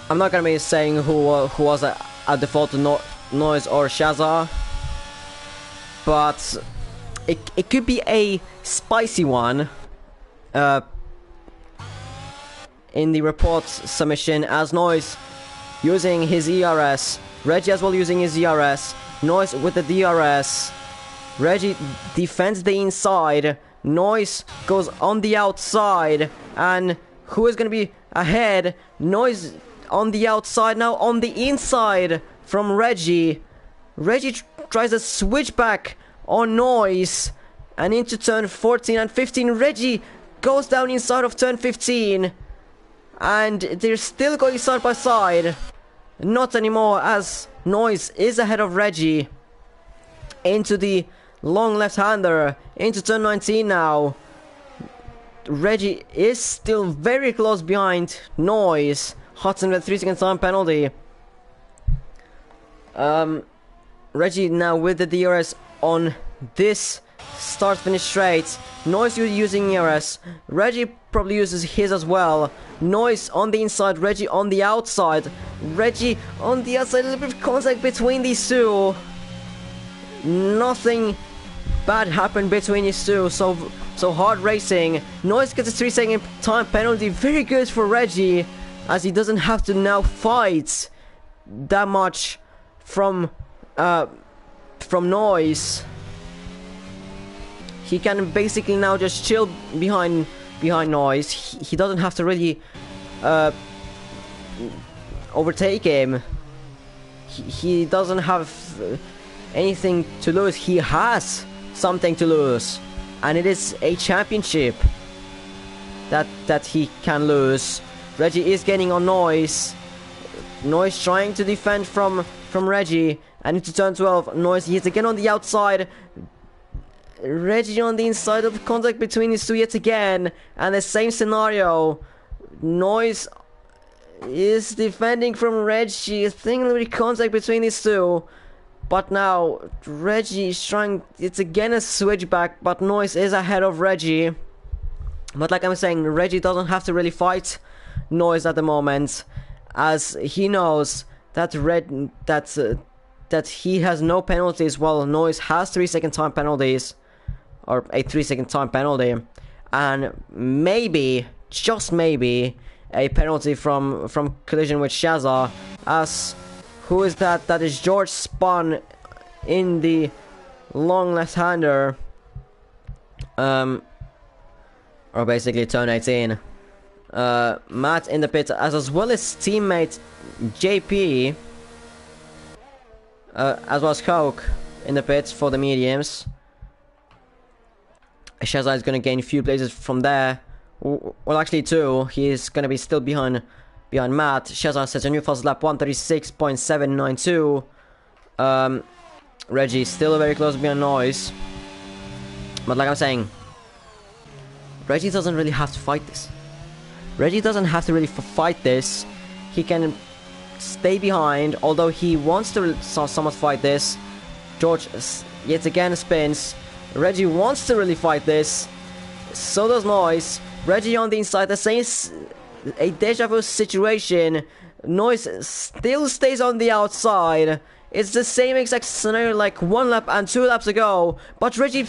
I'm not gonna be saying who was at default to Noise or Shazza, but it could be a spicy one in the report submission, as Noise using his ERS, Reggie as well using his ERS, Noise with the DRS, Reggie defends the inside, Noise goes on the outside, and who is gonna be ahead? Noise on the outside, now on the inside from Reggie. Reggie tries a switchback on Noise and into turn 14 and 15. Reggie goes down inside of turn 15 and they're still going side by side. Not anymore, as Noise is ahead of Reggie into the long left-hander into turn 19 now. Reggie is still very close behind Noise. Hudson with 3-second time penalty. Reggie now with the DRS on this start-finish straight. Noise using ERS. Reggie probably uses his as well. Noise on the inside, Reggie on the outside. Reggie on the outside, a little bit of contact between these two. Nothing bad happened between these two, so hard racing. Noise gets a 3-second time penalty, very good for Reggie, as he doesn't have to now fight that much from Noise. He can basically now just chill behind Noise. He doesn't have to really overtake him. He doesn't have anything to lose. He has something to lose, and it is a championship that he can lose. Reggie is getting on Noise. Noise trying to defend from Reggie, and into turn 12. Noise yet again on the outside. Reggie on the inside, of contact between these two yet again, and the same scenario. Noise is defending from Reggie. I think a little bit of contact between these two, but now Reggie is trying. It's again a switchback, but Noise is ahead of Reggie. But like I'm saying, Reggie doesn't have to really fight Noise at the moment, as he knows that that he has no penalties, while Noise has 3-second time penalties, or a 3-second time penalty, and maybe, just maybe, a penalty from collision with Shazza, as who is that? That is George Spun in the long left-hander, or basically turn 18. Matt in the pit, as well as teammate JP, as well as Coke in the pit for the mediums. Shazza is going to gain a few places from there. Well, actually 2. He's going to be still behind Matt. Shazza sets a new fast lap, 1:36.792. Reggie still very close behind Noise. But like I'm saying, Reggie doesn't really have to fight this. Reggie doesn't have to really fight this. He can stay behind, although he wants to somewhat fight this. George yet again spins. Reggie wants to really fight this. So does Noise. Reggie on the inside, the same, a deja vu situation. Noise still stays on the outside. It's the same exact scenario like 1 lap and 2 laps ago, but Reggie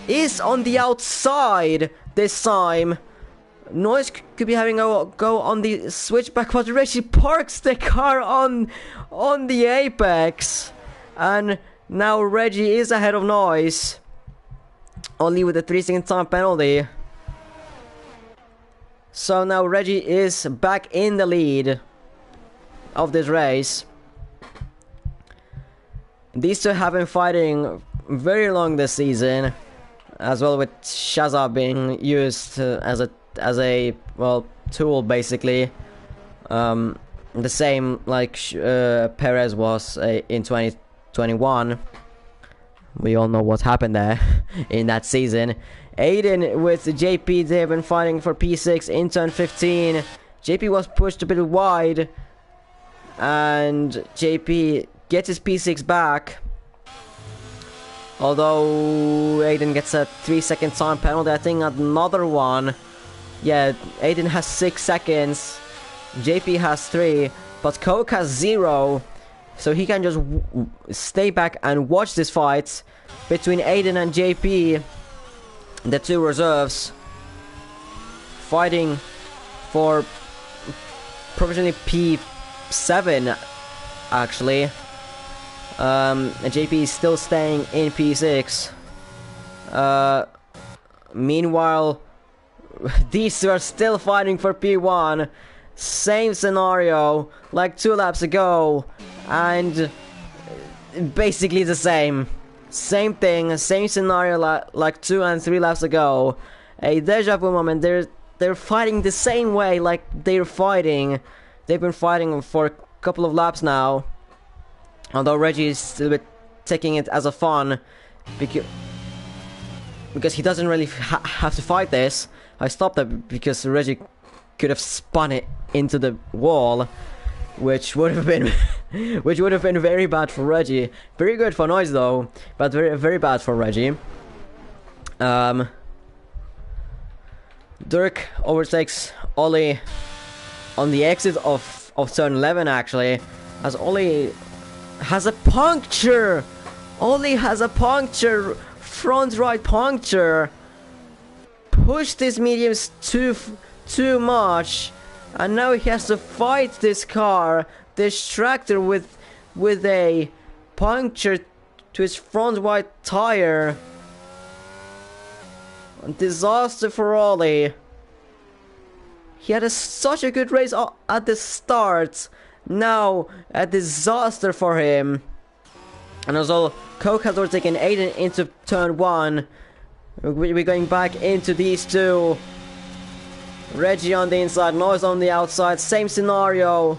is on the outside this time. Noise could be having a go on the switchback, but Reggie parks the car on the apex, and now Reggie is ahead of Noise, only with a 3-second time penalty. So now Reggie is back in the lead of this race. These two have been fighting very long this season, as well, with Shazza being used as a well, tool basically. The same like Perez was in 2021. We all know what happened there in that season. Aiden with JP, they have been fighting for P6 in turn 15. JP was pushed a bit wide, and JP gets his P6 back. Although Aiden gets a 3-second time penalty, I think another one. Yeah, Aiden has 6 seconds. JP has 3, but Coke has 0. So he can just stay back and watch this fight between Aiden and JP, the 2 reserves, fighting for provisionally P7 actually. JP is still staying in P6. Meanwhile, these 2 are still fighting for P1. Same scenario like 2 laps ago, and basically the same thing, same scenario like 2 and 3 laps ago. A deja vu moment. They're fighting the same way like they've been fighting for a couple of laps now, although Reggie is still a bit taking it as a fun because he doesn't really have to fight this. I stopped that because Reggie could have spun it into the wall, which would have been very bad for Reggie. Very good for Noise though, but very bad for Reggie. Dirk overtakes Ollie on the exit of turn 11 actually, as Ollie has a puncture. Ollie has a puncture, front right puncture. Pushed his mediums too much, and now he has to fight this car, this tractor, with a puncture to his front right tire. Disaster for Ollie. He had such a good race at the start. Now a disaster for him. And also, Coke has overtaken Aiden into turn 1. We're going back into these 2. Reggie on the inside, Noise on the outside. Same scenario.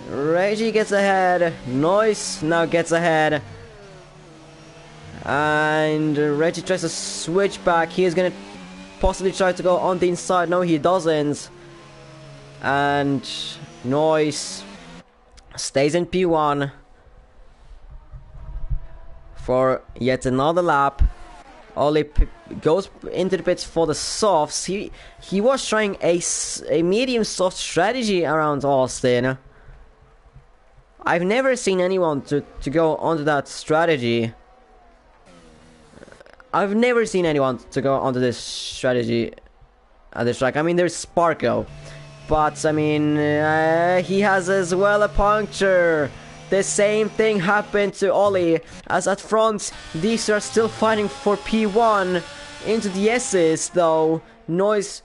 Reggie gets ahead. Noise now gets ahead. And Reggie tries to switch back. He is gonna possibly try to go on the inside. No, he doesn't. And Noise stays in P1 for yet another lap. Ollie goes into the pits for the softs. He was trying a medium soft strategy around Austin. I've never seen anyone to go onto that strategy. I've never seen anyone to go onto this strategy at this track. I mean, there's Sparko, but I mean, he has as well a puncture. The same thing happened to Ollie, as at front, these are still fighting for P1 into the S's though. Noise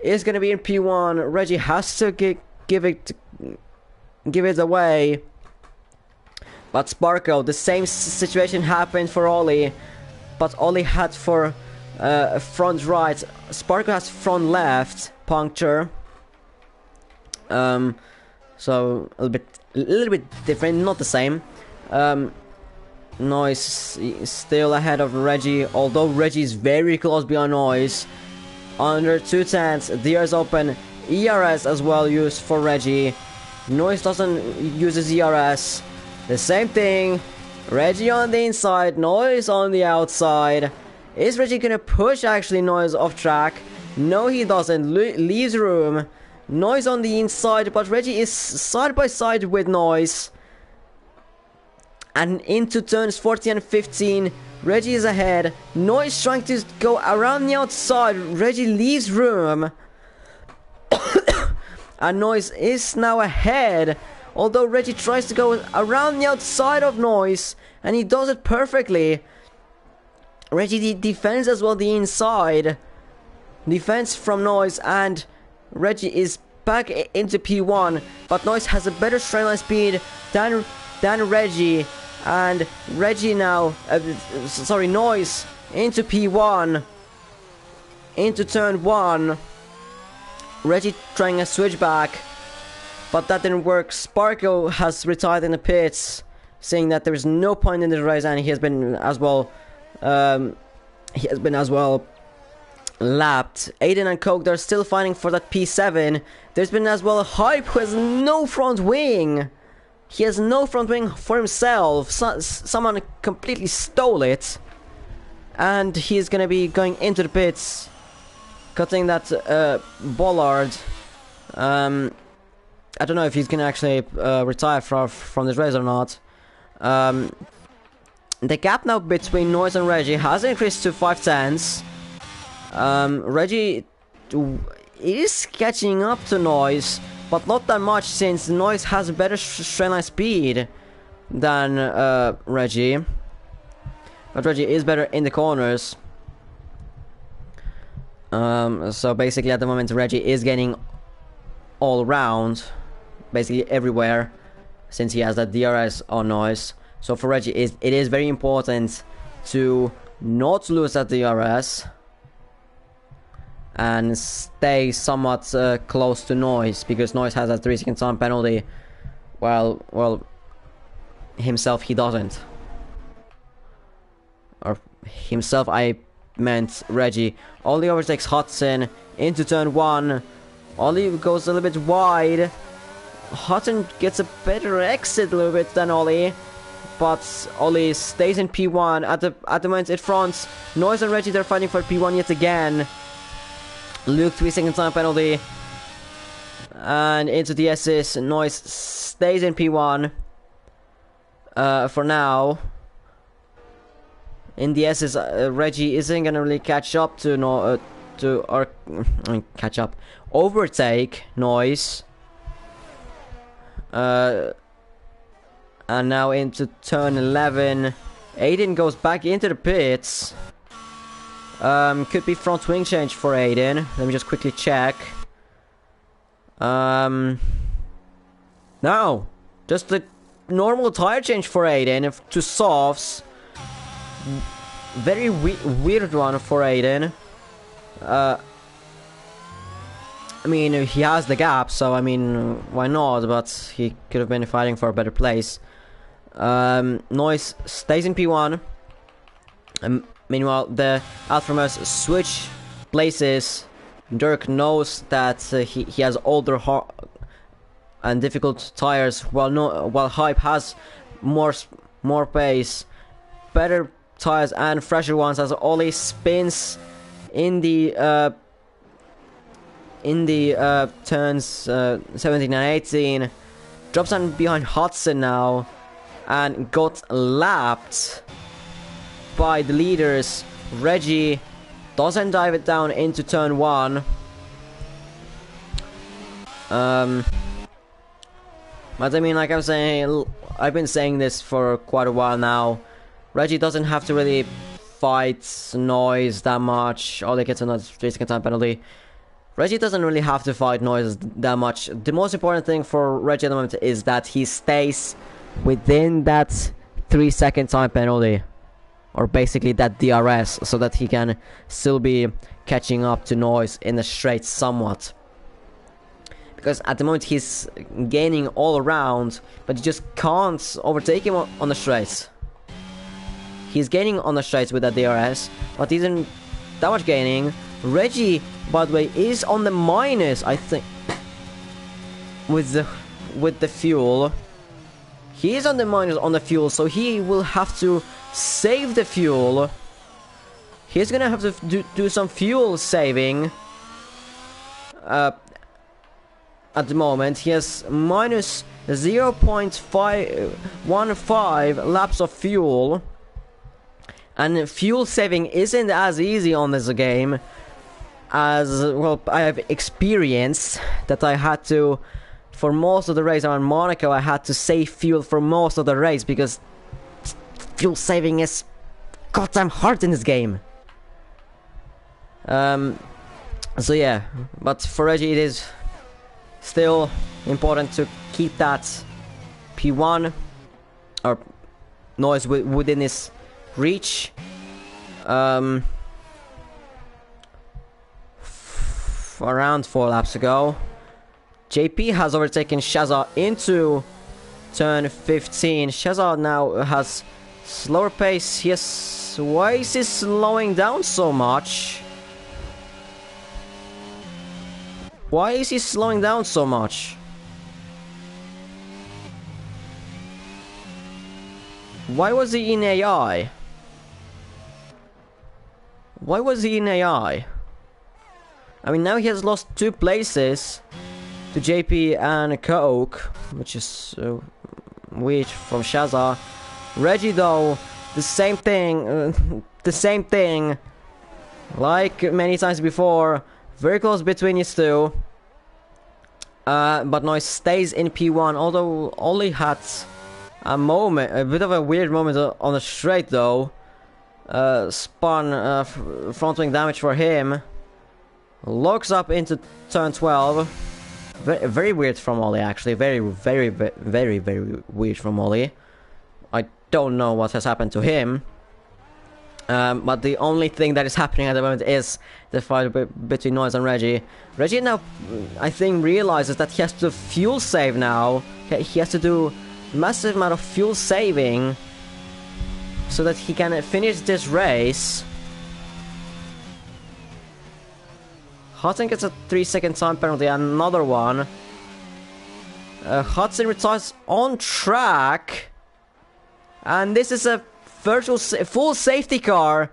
is gonna be in P1. Reggie has to give it away. But Sparko, the same situation happened for Ollie, but Ollie had for front right. Sparko has front left puncture. So a little bit different, not the same. Noise is still ahead of Reggie, although Reggie is very close behind Noise. Under 2 tenths, the ears open. ERS as well used for Reggie. Noise doesn't use his ERS. The same thing. Reggie on the inside, Noise on the outside. Is Reggie gonna push actually Noise off track? No, he doesn't. Leaves room. Noise on the inside, but Reggie is side by side with Noise. And into turns 14 and 15, Reggie is ahead. Noise trying to go around the outside. Reggie leaves room. And Noise is now ahead. Although Reggie tries to go around the outside of Noise, and he does it perfectly. Reggie defends as well the inside. Defense from Noise, and Reggie is back into P1, but Noise has a better straight line speed than Reggie, and Reggie now, Noise into P1, into turn 1. Reggie trying a switchback, but that didn't work. Sparko has retired in the pits, saying that there is no point in the race, and he has been as well. Lapped. Aiden and Coke, they're still fighting for that P7. There's been as well a Hype who has no front wing. He has no front wing for himself. Someone completely stole it. And he's gonna be going into the pits, cutting that bollard. I don't know if he's gonna actually retire from this race or not. The gap now between Noise and Reggie has increased to 5 tenths. Reggie is catching up to Noise, but not that much since Noise has a better straight line speed than Reggie. But Reggie is better in the corners. So basically at the moment Reggie is gaining all around, basically everywhere, since he has that DRS on Noise. So for Reggie it is very important to not lose that DRS and stay somewhat close to Noise, because Noise has a 3-second time penalty, well himself he doesn't. Or himself, I meant Reggie. Ollie overtakes Hudson into turn 1. Ollie goes a little bit wide. Hudson gets a better exit a little bit than Ollie, but Ollie stays in P1 at the moment in front. Noise and Reggie, they're fighting for P1 yet again. Luke 3-second time penalty, and into the S's. Noise stays in P1 for now. In the S's, Reggie isn't gonna really catch up to overtake Noise. And now into turn 11, Aiden goes back into the pits. Could be front wing change for Aiden. Let me just quickly check. No, just the normal tire change for Aiden to softs. Very weird one for Aiden. I mean, he has the gap, so I mean, why not? But he could have been fighting for a better place. Noise stays in P1. Meanwhile, the Alfa Romeos switch places. Dirk knows that he has older and difficult tires, while Hype has more pace, better tires and fresher ones, as Ollie spins in the turns 17 and 18, drops down behind Hudson now, and got lapped by the leaders. Reggie doesn't dive it down into turn 1. But I mean, like I'm saying, I've been saying this for quite a while now. Reggie doesn't have to really fight Noise that much. Ollie gets another 3-second time penalty. Reggie doesn't really have to fight Noise that much. The most important thing for Reggie at the moment is that he stays within that 3-second time penalty, or basically that DRS, so that he can still be catching up to Noise in the straight somewhat. Because at the moment he's gaining all around, but you just can't overtake him on the straights. He's gaining on the straights with that DRS, but he isn't that much gaining. Reggie, by the way, is on the minus, I think, with the fuel. He is on the minus on the fuel, so he will have to save the fuel. He's gonna have to do some fuel saving. At the moment, he has minus 0.515 laps of fuel. And fuel saving isn't as easy on this game as, well, I have experienced that I had to, for most of the race around Monaco, I had to save fuel for most of the race, because fuel saving is goddamn hard in this game. So yeah, but for Reggie it is still important to keep that P1 or Noise within his reach. Around 4 laps ago, JP has overtaken Shazza into turn 15. Shazza now has slower pace. Yes, why is he slowing down so much? Why is he slowing down so much? Why was he in AI? Why was he in AI? I mean, now he has lost 2 places. to JP and Coke, which is weird from Shazza. Reggie though, the same thing, like many times before, very close between these two. But Noise stays in P1, although only had a bit of a weird moment on the straight though. Spun front wing damage for him. Locks up into turn 12. Very weird from Ollie, actually. Very weird from Ollie. I don't know what has happened to him. But the only thing that is happening at the moment is the fight between Noise and Reggie. Reggie now, I think, realizes that he has to fuel save now. He has to do a massive amount of fuel saving so that he can finish this race. Hudson gets a 3-second time penalty, another one. Hudson retires on track. And this is a full safety car.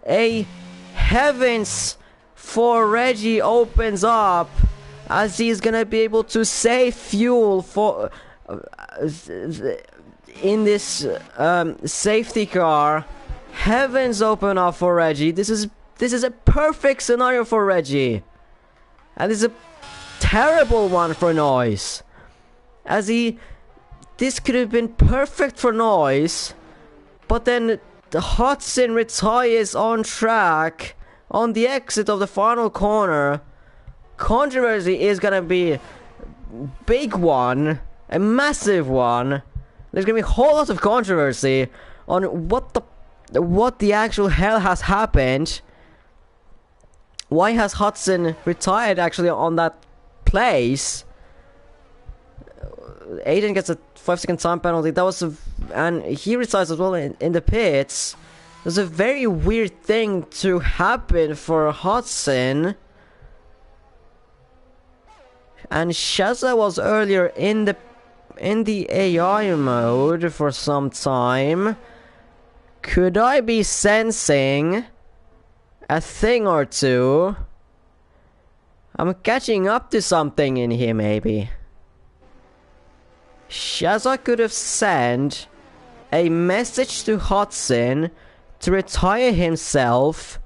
A heavens for Reggie opens up as he's gonna be able to save fuel for in this safety car. Heavens open up for Reggie. This is a perfect scenario for Reggie, and this is a terrible one for Noise, as this could have been perfect for Noise, but then the Hudson retires on track on the exit of the final corner. Controversy is gonna be a big one, a massive one. There's gonna be a whole lot of controversy on what the actual hell has happened. Why has Hudson retired actually on that place? Aiden gets a 5-second time penalty. That was and he retires as well in the pits. It was a very weird thing to happen for Hudson. And Shazza was earlier in the AI mode for some time. Could I be sensing a thing or two? I'm catching up to something in here, maybe. Shazza could have sent a message to Hudson to retire himself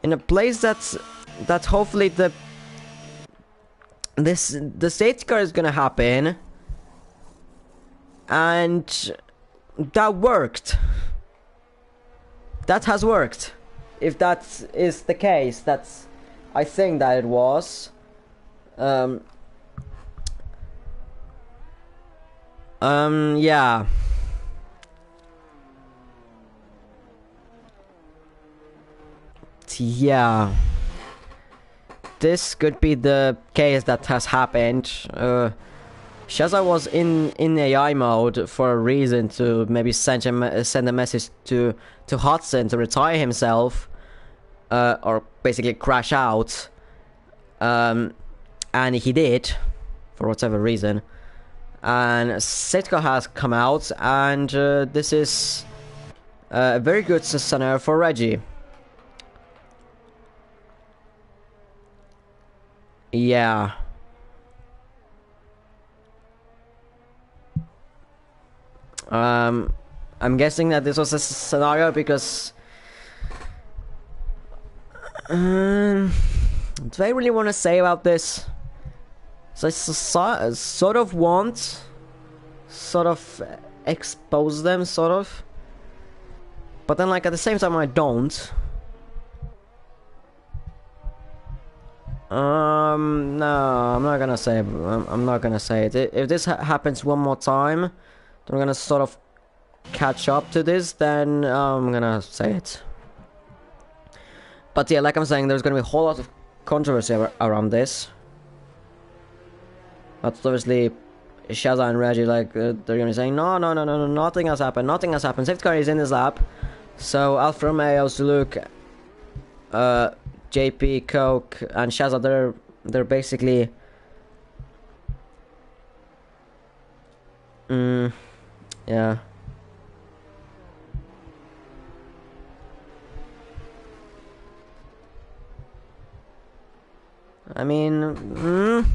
in a place that hopefully the safety car is gonna happen, and that worked. That has worked. If that is the case, I think that it was. Yeah. Yeah. This could be the case that has happened. Shazza was in AI mode for a reason, to maybe send a message to Hudson to retire himself, or basically crash out, and he did for whatever reason. And Sitka has come out, and this is a very good scenario for Reggie. Yeah. I'm guessing that this was a scenario because do I really want to say about this? So I sort of want, sort of expose them, sort of, but then like at the same time I don't. No, I'm not gonna say. I'm not gonna say it. If this happens one more time, then I'm gonna sort of catch up to this. Then I'm gonna say it. But yeah, like I'm saying, there's gonna be a whole lot of controversy around this. But obviously, Shazza and Reggie, like they're gonna be saying, no, nothing has happened. Nothing has happened. Safety car is in his lap. So Alfa Romeo, Luke, JP, Coke, and Shazza, they're basically yeah. I mean, mean,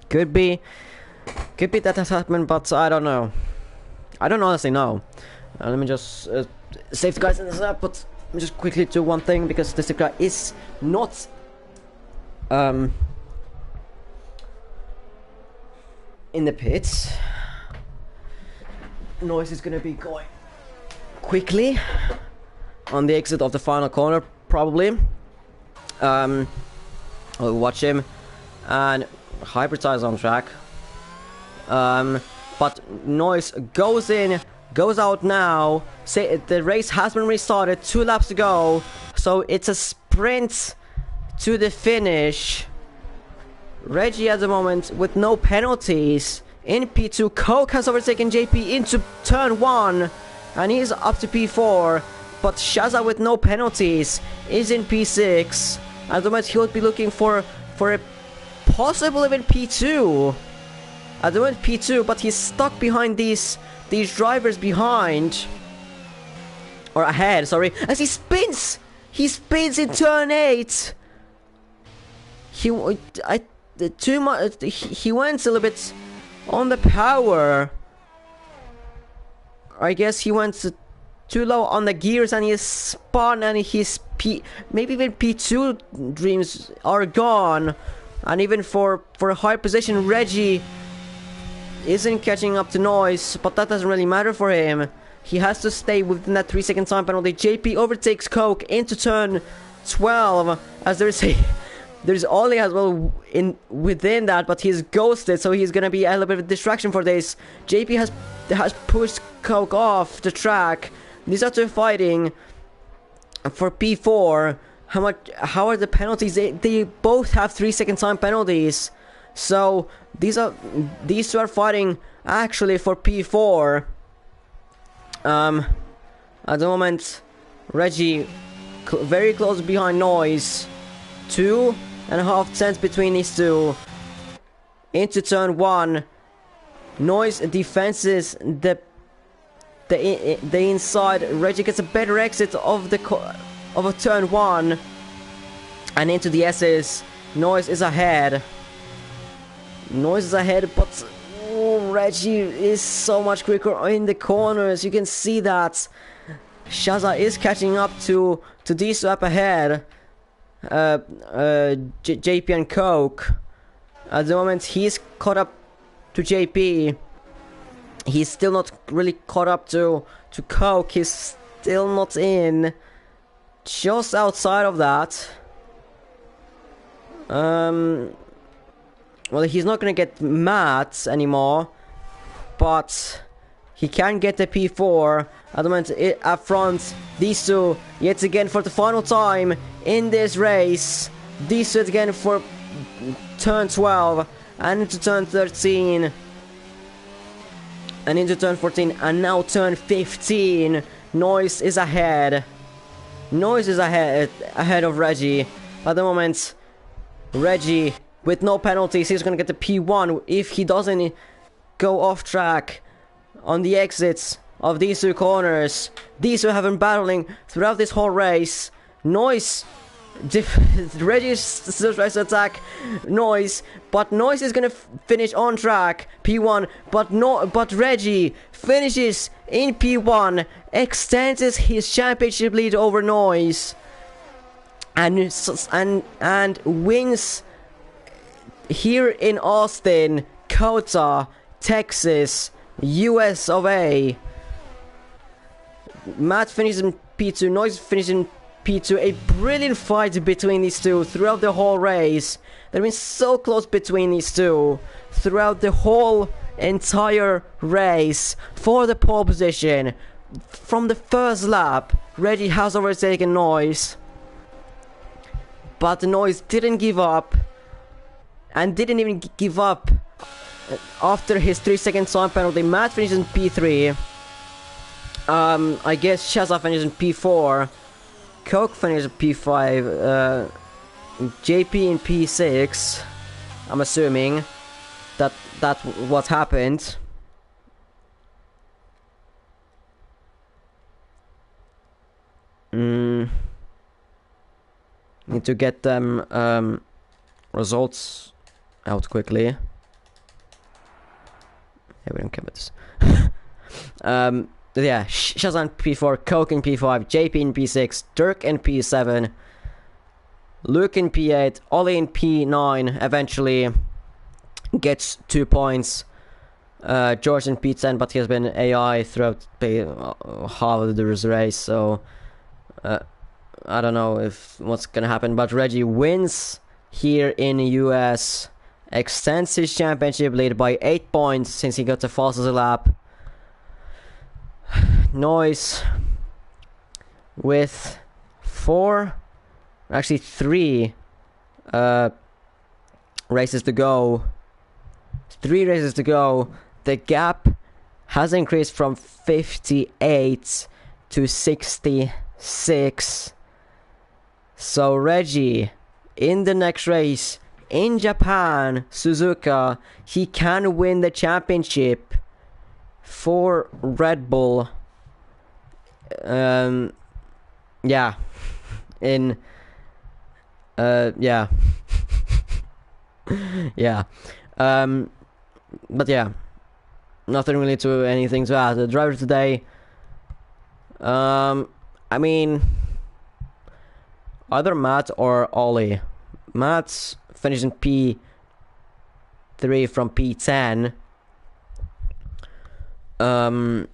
could be that has happened, but I don't know. I don't honestly know. Let me just save the guys in this up, but let me just quickly do one thing because this guy is not in the pits. Noise is gonna be going quickly on the exit of the final corner, probably. I'll watch him and hybridize on track. But Noise goes in, goes out now. Say the race has been restarted. 2 laps to go, so it's a sprint to the finish. Reggie at the moment with no penalties in P2. Coke has overtaken JP into turn 1 and he's up to P4, but Shaza with no penalties is in P6. At the moment he'll be looking for a possible even P2. At the moment P2, but he's stuck behind these drivers behind, or ahead, sorry, as he spins in turn 8. He went a little bit on the power. I guess he went too low on the gears and he spun, and his maybe even P2 dreams are gone. And even for a high position, Reggie isn't catching up to Noise, but that doesn't really matter for him. He has to stay within that 3-second time penalty. JP overtakes Coke into turn 12, as there's Ollie as well within that, but he's ghosted, so he's gonna be a little bit of a distraction for this. JP has pushed Coke off the track. These are two fighting for P4. How are the penalties? They both have 3-second time penalties. So these two are fighting actually for P4. At the moment, Reggie very close behind Noise. 2.5 tenths between these two. Into turn 1. Noise defenses the inside. Reggie gets a better exit of a turn 1 and into the S's. Noise is ahead. But Reggie is so much quicker in the corners. You can see that Shaza is catching up to these up ahead. JP and Coke. At the moment, he's caught up to JP. He's still not really caught up to Coke. He's still not in. Just outside of that. Well, he's not gonna get mats anymore, but he can get the P4. At the moment, up front, these two yet again for the final time in this race. These two again for turn 12 and into turn 13 and into turn 14 and now turn 15. Noise is ahead. Ahead of Reggie. At the moment, Reggie with no penalties, he's gonna get the P1 if he doesn't go off track on the exits of these two corners. These two have been battling throughout this whole race. Noise, Reggie still tries to attack Noise, but Noise is gonna finish on track, P1. But Reggie finishes in P1, extends his championship lead over Noise, and wins here in Austin, COTA, Texas, US of A. Matt finishes in P2, Noise finishes in P2. A brilliant fight between these two throughout the whole race. They've been so close between these two throughout the whole entire race for the pole position. From the first lap, Reggie has overtaken Noise, but the Noise didn't give up. And didn't even give up after his 3-second time penalty. Matt finishes in P3. I guess Shaza finishes in P4. Coke finishes in P5. JP in P6. I'm assuming that's what happened. Need to get them results out quickly. Yeah, we don't care about this. Yeah, Shazam P4, Coke in P5, JP in P6, Dirk in P7, Luke in P8, Ollie in P9, eventually gets 2 points. George in P10, but he has been AI throughout half of the race, so I don't know if what's gonna happen. But Reggie wins here in the US, extends his championship lead by 8 points since he got the fastest lap. Noise with 3 races to go. 3 races to go. The gap has increased from 58 to 66. So Reggie, in the next race, in Japan, Suzuka, he can win the championship for Red Bull. Yeah. In yeah. Yeah. But yeah, nothing really to anything to add. The driver today, I mean, either Matt or Ollie. Matt's finished in P3 from P10. And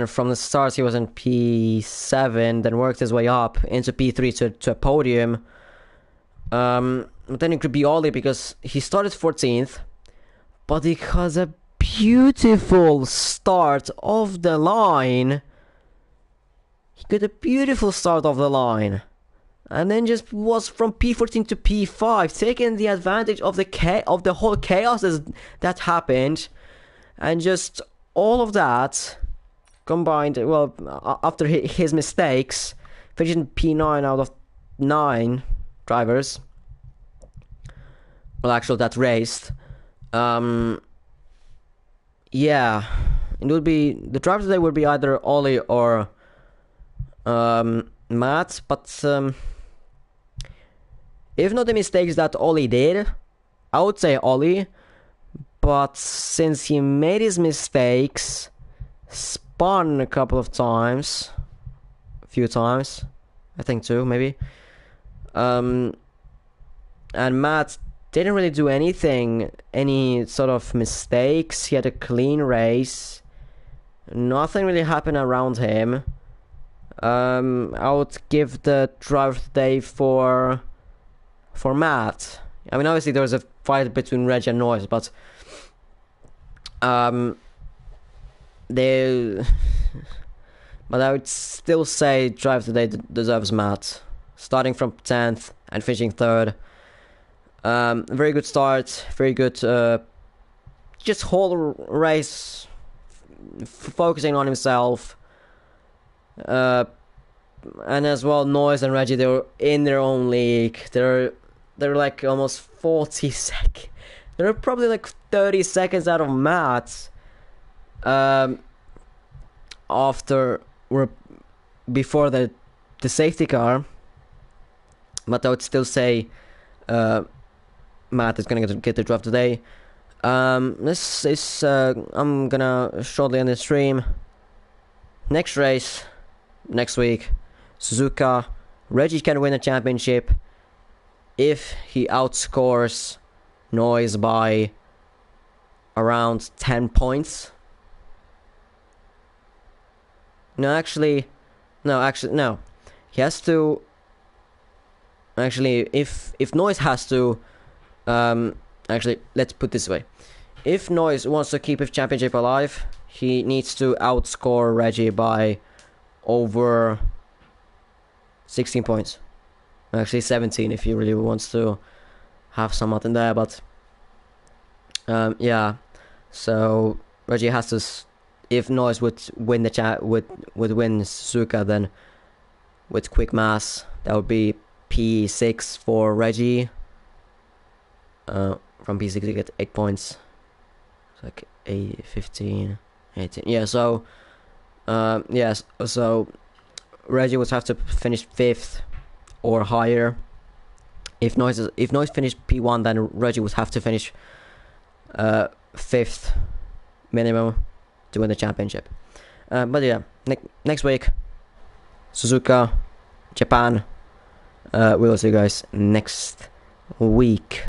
from the start he was in P7, then worked his way up into P3 to a podium. But then it could be Ollie because he started 14th, but he has a beautiful start of the line. He got a beautiful start of the line, and then just was from P14 to P5, taking the advantage of the whole chaos that happened, and just all of that combined. Well, after his mistakes, finishing P9 out of 9 drivers. Well, actually, that raced. Yeah, it would be the driver today would be either Ollie or Matt, but if not the mistakes that Ollie did, I would say Ollie. But since he made his mistakes, spun a couple of times, a few times, I think 2 maybe. And Matt didn't really do any sort of mistakes. He had a clean race. Nothing really happened around him. I would give the driver today for Matt. I mean, obviously there was a fight between Reg and Noise, but but I would still say driver today deserves Matt, starting from 10th and finishing 3rd. Very good start, very good just whole race focusing on himself. And as well, Noise and Reggie, they were in their own league. They're like almost 40 seconds. They're probably like 30 seconds out of Matt. Before the safety car. But I would still say Matt is gonna get the drop today. This is I'm gonna shortly end the stream. Next race, next week, Suzuka. Reggie can win a championship if he outscores Noise by around 10 points. No. He has to. Actually, if Noise has to, actually, let's put it this way: if Noise wants to keep his championship alive, he needs to outscore Reggie by over 16 points. Actually, 17 if he really wants to have something there. But yeah, so Reggie has to. If Noise would win the would win Suzuka, then with quick mass, that would be P6 for Reggie. From P6 you get 8 points. It's like 8, 15, 18. Yeah, so yes, so Reggie would have to finish 5th or higher If Noise finished P1, then Reggie would have to finish 5th minimum to win the championship. But yeah, next week, Suzuka, Japan. We'll see you guys next week.